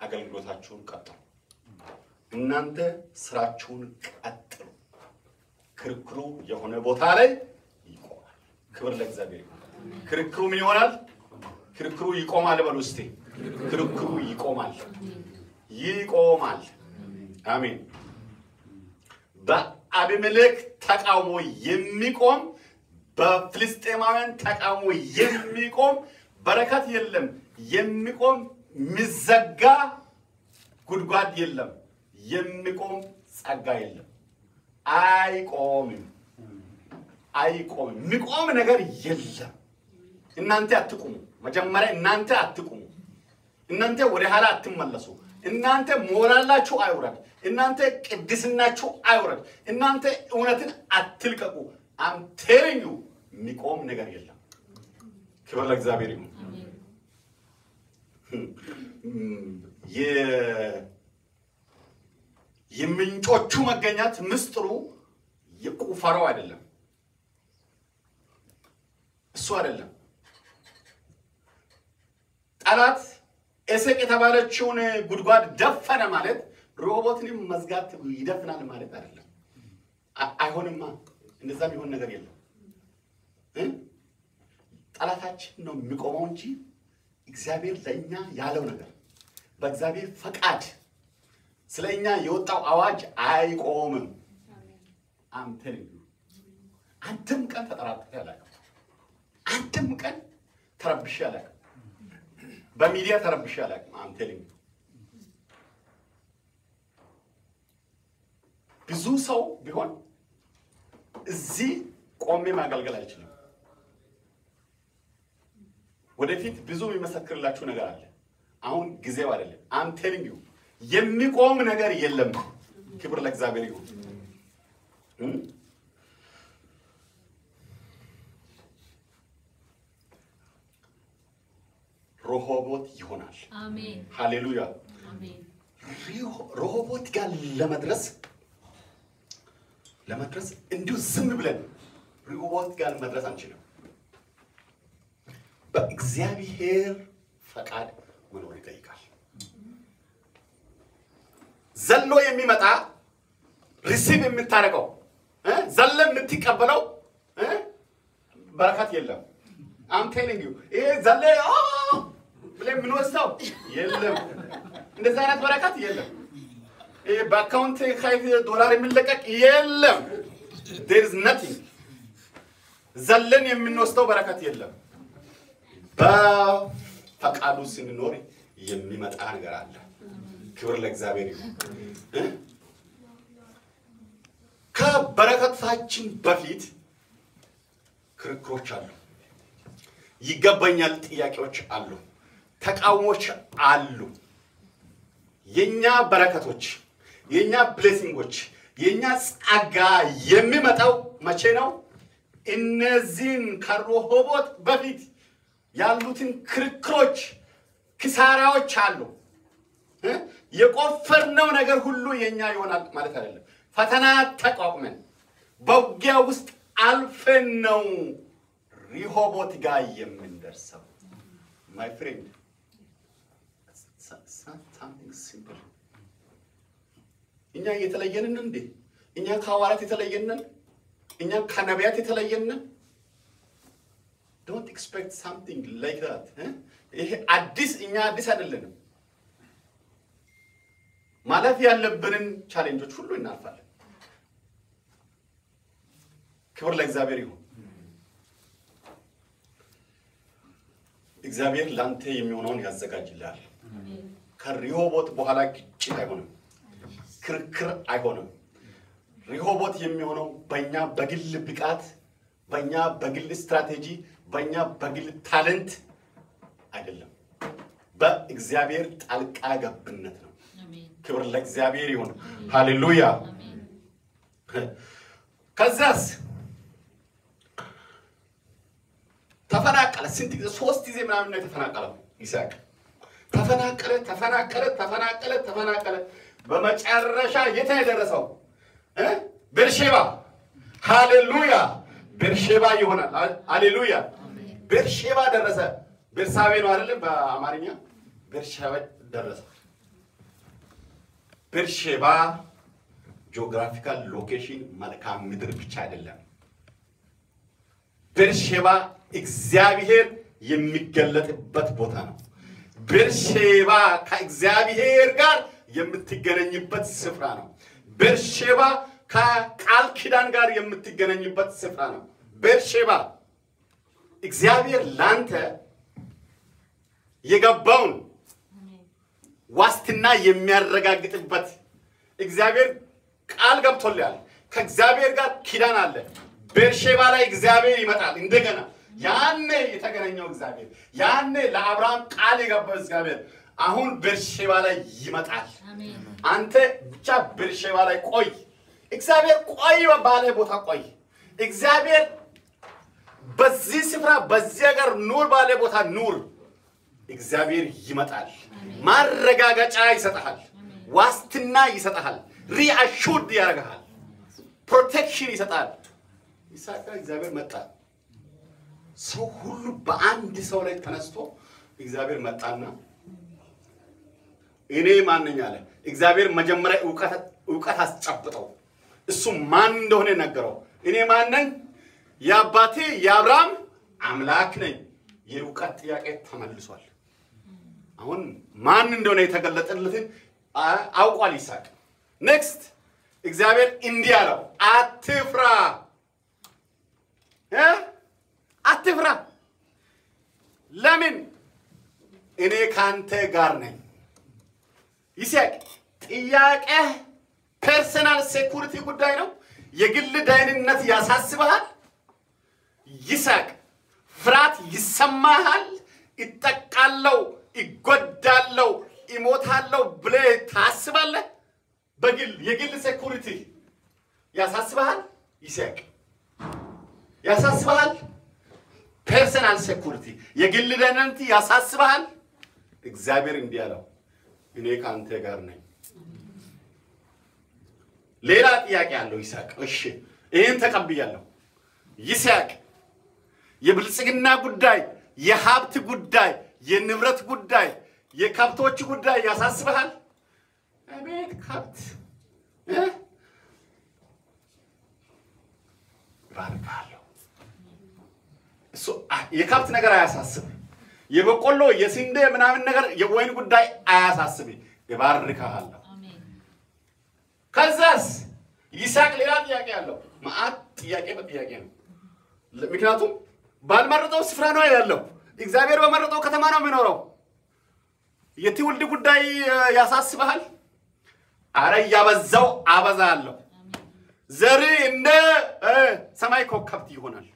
አገልግሎታችሁን ቀጥሉ። እናንተ ስራችሁን ቀጥሉ። ክርክሩ የሆነ ቦታ ላይ ይቆማል። ክብር ለእግዚአብሔር ይሁን። ክርክሩ ምን ይሆናል? ክርክሩ ይቆማል። በሉ እስቲ ክርክሩ ይቆማል። አሜን። በአቤሜሌክ ተቃውሞ የሚቆም በፍልስጤማውያን ተቃውሞ የሚቆም በረከት የለም። የሚቆም ምዘጋ ጉድጓድ የለም። የሚቆም ጸጋ የለም። አይቆምም። የሚቆም ነገር የለም። እናንተ አትቁሙ። መጀመሪያ እናንተ አትቁሙ። እናንተ ወደ ኋላ አትመለሱ። እናንተ ሞራላችሁ አይውረድ። እናንተ ቅድስናችሁ አይውረድ። እናንተ እውነትን አትልቀቁ። I'm telling you የሚቆም ነገር የለም። ክብር ለእግዚአብሔር ይሁን። የምንጮቹ መገኘት ምስጥሩ የቁፋሮ አይደለም። እሱ አይደለም። ጠላት ኤሴቅ የተባለችውን ጉድጓድ ደፈነ ማለት ሮቦትንም መዝጋት ይደፍናል ማለት አይደለም። አይሆንማ። እንደዛ ቢሆን ነገር የለም። ጠላታችን ነው የሚቆመው እንጂ እግዚአብሔር ለኛ ያለው ነገር በእግዚአብሔር ፈቃድ ስለኛ የወጣው አዋጅ አይቆምም። አምተን አንተም ቀን ተጠራጥሬ አላውቅም። አንተም ቀን ተረብሼ አላውቅም። በሚዲያ ተረብሼ አላውቅም። አምተን ብዙ ሰው ቢሆን እዚህ ቆሜ ማገልገል አይችልም። ወደፊት ብዙ የሚመሰክርላችሁ ነገር አለ። አሁን ጊዜው አይደለም። I'm telling you የሚቆም ነገር የለም። ክብር ለእግዚአብሔር ይሁን። ሮሆቦት ይሆናል አሜን ሃሌሉያ አሜን ሮሆቦት ጋር ለመድረስ እንዲሁ ዝም ብለን ሮሆቦት ጋር መድረስ አንችልም በእግዚአብሔር ፈቃድ መኖር ይጠይቃል ዘሎ የሚመጣ ሪሲቭ የምታረቀው ዘለ የምትቀበለው በረከት የለም I'm telling you ዘለ ብለን ምንወስደው የለም እንደዛ አይነት በረከት የለም በአካውንት $5 የሚለቀቅ የለም there is nothing ዘለን የምንወስደው በረከት የለም በፈቃዱ ስንኖር የሚመጣ ነገር አለ ክብር ለእግዚአብሔር ይሁን ከበረከታችን በፊት ክርክሮች አሉ ይገባኛል ጥያቄዎች አሉ ተቃውሞች አሉ የኛ በረከቶች የኛ ብሌሲንጎች የኛ ጸጋ የሚመጣው መቼ ነው እነዚህን ከሮሆቦት በፊት ያሉትን ክርክሮች ክሳራዎች አሉ የቆፈርነው ነገር ሁሉ የኛ ይሆናል ማለት አይደለም ፈተና ተቋቁመን በውጊያ ውስጥ አልፈን ነው ሪሆቦት ጋር የምንደርሰው my friend it's something simple እኛ የተለየንን እንዴ እኛ ከሐዋርያት የተለየንን እኛ ከነቢያት የተለየንን don't expect something like that ይሄ እኛ አዲስ አይደለንም ማለፍ ያለብንን ቻሌንጆች ሁሉ እናልፋለን ክብር ለእግዚአብሔር ይሁን እግዚአብሔር ላንተ የሚሆነውን ያዘጋጅልሃል ከሪሆቦት በኋላ ግጭት አይሆንም ክርክር አይሆንም ሪሆቦት የሚሆነው በእኛ በግል ብቃት በእኛ በግል ስትራቴጂ በእኛ በግል ታለንት አይደለም በእግዚአብሔር ጣልቃ ገብነት ነው ክብር ለእግዚአብሔር ይሁን ሃሌሉያ ከዛስ ተፈናቀለ ስንት ጊዜ 3 ጊዜ ምናምን ነው ተፈናቀለው ይስሐቅ ተፈናቀለ በመጨረሻ የት ደረሰው ቤርሼባ ሃሌሉያ ቤርሼባ ይሆናል ሃሌሉያ ቤርሼባ ደረሰ ቤርሳቤ ነው አይደል በአማርኛ ቤርሼባ ደረሰ ቤርሼባ ጂኦግራፊካል ሎኬሽን መልካም ምድር ብቻ አይደለም ቤርሼባ እግዚአብሔር የሚገለጥበት ቦታ ነው ቤርሼባ ከእግዚአብሔር ጋር የምትገናኝበት ስፍራ ነው ቤርሼባ ከቃል ኪዳን ጋር የምትገናኝበት ስፍራ ነው ቤርሼባ እግዚአብሔር ላንተ የገባውን ዋስትና የሚያረጋግጥበት እግዚአብሔር ቃል ገብቶልሃል ከእግዚአብሔር ጋር ኪዳን አለ ቤርሼባ ላይ እግዚአብሔር ይመጣል እንደገና ያኔ የተገናኘው እግዚአብሔር ያኔ ለአብርሃም ቃል የገባው እግዚአብሔር አሁን ቤርሼባ ላይ ይመጣል አንተ ብቻ ቤርሼባ ላይ ቆይ እግዚአብሔር ቆይ ባለ ቦታ ቆይ እግዚአብሔር በዚህ ስፍራ በዚህ ሀገር ኑር ባለ ቦታ ኑር እግዚአብሔር ይመጣል ማረጋጋጫ ይሰጣል ዋስትና ይሰጣል ሪአሹርድ ያረጋል ፕሮቴክሽን ይሰጣል ይስሐቅ እግዚአብሔር መጣ ሰው ሁሉ በአንድ ሰው ላይ ተነስቶ እግዚአብሔር መጣና እኔ ማን ነኝ አለ እግዚአብሔር መጀመሪያ ዕውቀት አስጨብጠው እሱ ማን እንደሆነ ነገረው እኔ ማን ነኝ ያባቴ ያብራም አምላክ ነኝ የዕውቀት ጥያቄ ተመልሷል አሁን ማን እንደሆነ የተገለጠለትን አውቋል ይስሐቅ ኔክስት እግዚአብሔር እንዲህ አለው አትፍራ ለምን እኔ ካንተ ጋር ነኝ ይስሐቅ ጥያቄ ፐርሰናል ሴኩሪቲ ጉዳይ ነው የግል ደህንነት ያሳስበሃል ይስሐቅ ፍርሃት ይሰማሃል ይጠቃለው ይጎዳለው ይሞታለው ብለህ ታስባለህ በግል የግል ሴኩሪቲ ያሳስበሃል ይስሐቅ ያሳስበሃል ፐርሰናል ሴኩሪቲ የግል ደህንነት ያሳስበሃል እግዚአብሔር እንዲህ አለው እኔ ካንተ ጋር ነኝ ሌላ ጥያቄ አለው ይስሐቅ እሺ ይሄን ተቀብያለሁ ይስሐቅ የብልጽግና ጉዳይ የሀብት ጉዳይ የንብረት ጉዳይ የከብቶች ጉዳይ ያሳስበሃል አቤት ከብት ባርካለሁ እሱ የከብት ነገር አያሳስብ የበቆሎ የስንዴ ምናምን ነገር የወይን ጉዳይ አያሳስብ ይባርካለሁ አሜን ከዛስ ይስሐቅ ሌላ ጥያቄ አለው ማአት ጥያቄ በጥያቄ ነው ምክንያቱም ባልመረጠው ስፍራ ነው ያለው እግዚአብሔር በመረጠው ከተማ ነው የሚኖረው የትውልድ ጉዳይ ያሳስበሃል አረ ያበዛው አበዛለሁ ዘር እንደ ሰማይ ኮከብት ይሆናል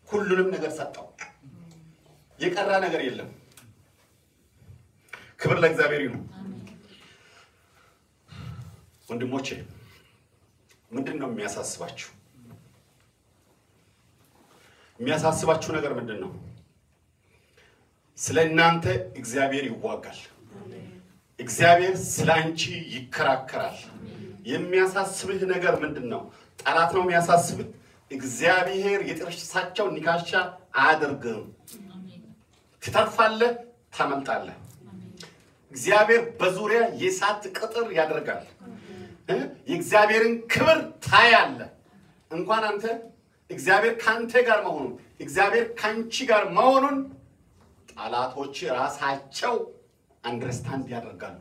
ሁሉንም ነገር ሰጣው የቀራ ነገር የለም ክብር ለእግዚአብሔር ይሁን ወንድሞቼ ምንድነው የሚያሳስባችሁ ነገር ምንድነው ስለእናንተ እግዚአብሔር ይዋጋል እግዚአብሔር ስላንቺ ይከራከራል የሚያሳስብህ ነገር ምንድነው ጠላት ነው የሚያሳስብህ እግዚአብሔር የጥርሳቸው ንካሻ አያደርግም ትተርፋለህ ታመልጣለህ እግዚአብሔር በዙሪያ የሳት ቅጥር ያደርጋል የእግዚአብሔርን ክብር ታያለህ እንኳን አንተ እግዚአብሔር ካንተ ጋር መሆኑን እግዚአብሔር ካንቺ ጋር መሆኑን ጠላቶች ራሳቸው አንደርስታንድ ያደርጋሉ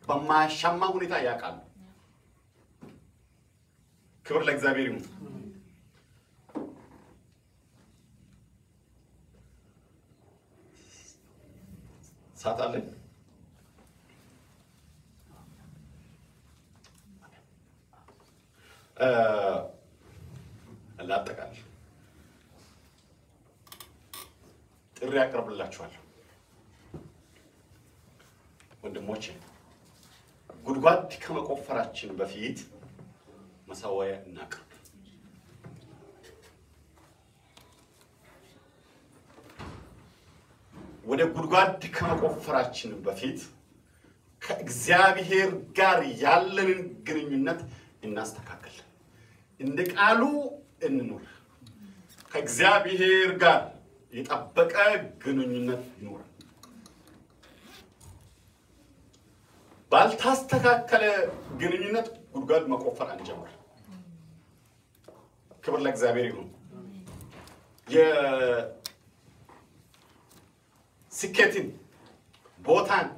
በማያሻማ ሁኔታ ያውቃሉ ክብር ለእግዚአብሔር ይሁን ሳታለኝ ላጠቃል ጥሪ ያቀርብላችኋለሁ ወንድሞቼ ጉድጓድ ከመቆፈራችን በፊት መሰዋያ እናቅርብ ወደ ጉድጓድ ከመቆፈራችን በፊት ከእግዚአብሔር ጋር ያለንን ግንኙነት እናስተካክል እንደ ቃሉ እንኑር ከእግዚአብሔር ጋር የጠበቀ ግንኙነት ይኑር ባልታስተካከለ ግንኙነት ጉድጓድ መቆፈር አንጀምር ክብር ለእግዚአብሔር ይሁን የስኬትን ቦታን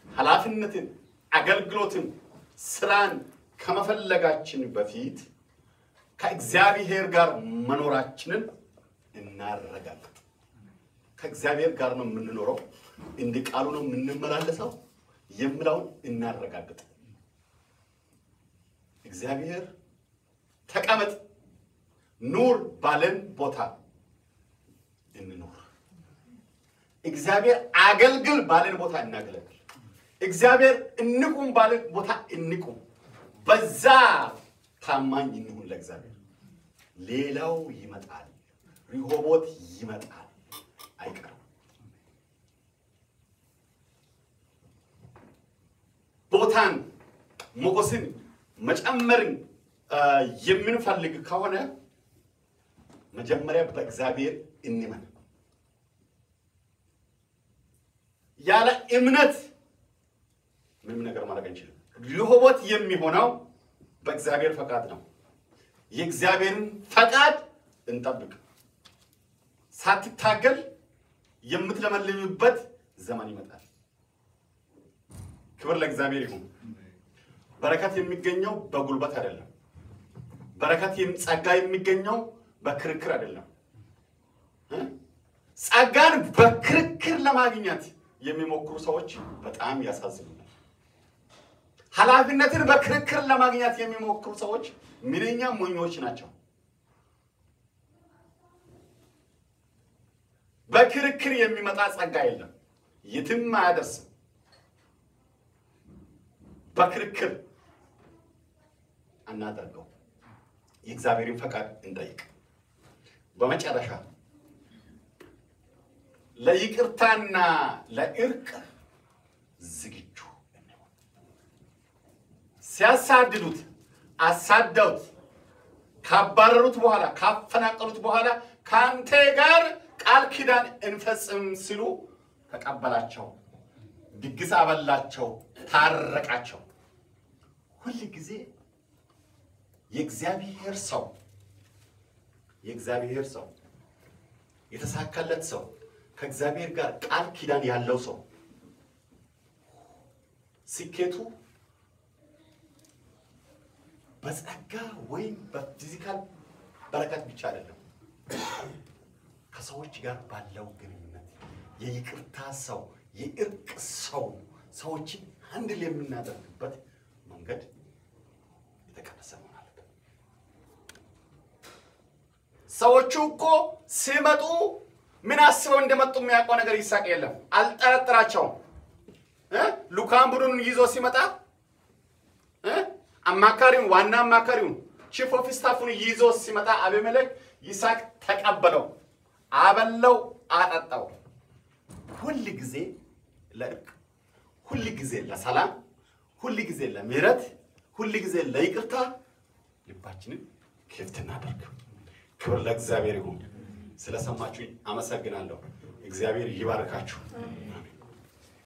ኃላፊነትን አገልግሎትን ስራን ከመፈለጋችን በፊት ከእግዚአብሔር ጋር መኖራችንን እናረጋግጥ ከእግዚአብሔር ጋር ነው የምንኖረው እንደ ቃሉ ነው የምንመላለሰው የምላውን እናረጋግጥ እግዚአብሔር ተቀመጥ ኑር ባለን ቦታ እንኑር እግዚአብሔር አገልግል ባለን ቦታ እናገልግል እግዚአብሔር እንቁም ባለን ቦታ እንቁም በዛ ታማኝ እንሁን ለእግዚአብሔር ሌላው ይመጣል ሪሆቦት ይመጣል አይቀርም ቦታን ሞገስን መጨመርን የምንፈልግ ከሆነ መጀመሪያ በእግዚአብሔር እንመን ያለ እምነት ምንም ነገር ማድረግ አንችልም ሪሆቦት የሚሆነው በእግዚአብሔር ፈቃድ ነው የእግዚአብሔርን ፈቃድ እንጠብቅ ሳትታገል የምትለመልምበት ዘመን ይመጣል ክብር ለእግዚአብሔር ይሁን በረከት የሚገኘው በጉልበት አይደለም በረከት ጸጋ የሚገኘው በክርክር አይደለም ጸጋን በክርክር ለማግኘት የሚሞክሩ ሰዎች በጣም ያሳዝኑኛል ኃላፊነትን በክርክር ለማግኘት የሚሞክሩ ሰዎች ምንኛ ሞኞች ናቸው በክርክር የሚመጣ ጸጋ የለም የትም አያደርስም በክርክር አናደርገው የእግዚአብሔርን ፈቃድ እንጠይቅ በመጨረሻ ለይቅርታና ለእርቅ ዝግጁ እንሆን። ሲያሳድዱት አሳደውት ካባረሩት በኋላ ካፈናቀሉት በኋላ ካንተ ጋር ቃል ኪዳን እንፈጽም ሲሉ ተቀበላቸው፣ ድግስ አበላቸው፣ ታረቃቸው። ሁሉ ጊዜ የእግዚአብሔር ሰው የተሳካለት ሰው ከእግዚአብሔር ጋር ቃል ኪዳን ያለው ሰው ስኬቱ በጸጋ ወይም በፊዚካል በረከት ብቻ አይደለም። ከሰዎች ጋር ባለው ግንኙነት የይቅርታ ሰው፣ የእርቅ ሰው፣ ሰዎችን አንድል የምናደርግበት መንገድ የተቀደሰ መሆን አለበት። ሰዎቹ እኮ ሲመጡ ምን አስበው እንደመጡ የሚያውቀው ነገር ይሳቅ የለም። አልጠረጥራቸውም። ሉካን ቡድኑን ይዞ ሲመጣ አማካሪውን ዋና አማካሪውን ቺፍ ኦፍ ስታፉን ይዞ ሲመጣ አቤሜሌክ ይስሐቅ ተቀበለው፣ አበለው፣ አጠጣው። ሁሉ ጊዜ ለእርቅ፣ ሁሉ ጊዜ ለሰላም፣ ሁሉ ጊዜ ለምህረት፣ ሁሉ ጊዜ ለይቅርታ ልባችንን ክፍት እናድርግ። ክብር ለእግዚአብሔር ይሁን። ስለሰማችሁኝ አመሰግናለሁ። እግዚአብሔር ይባርካችሁ።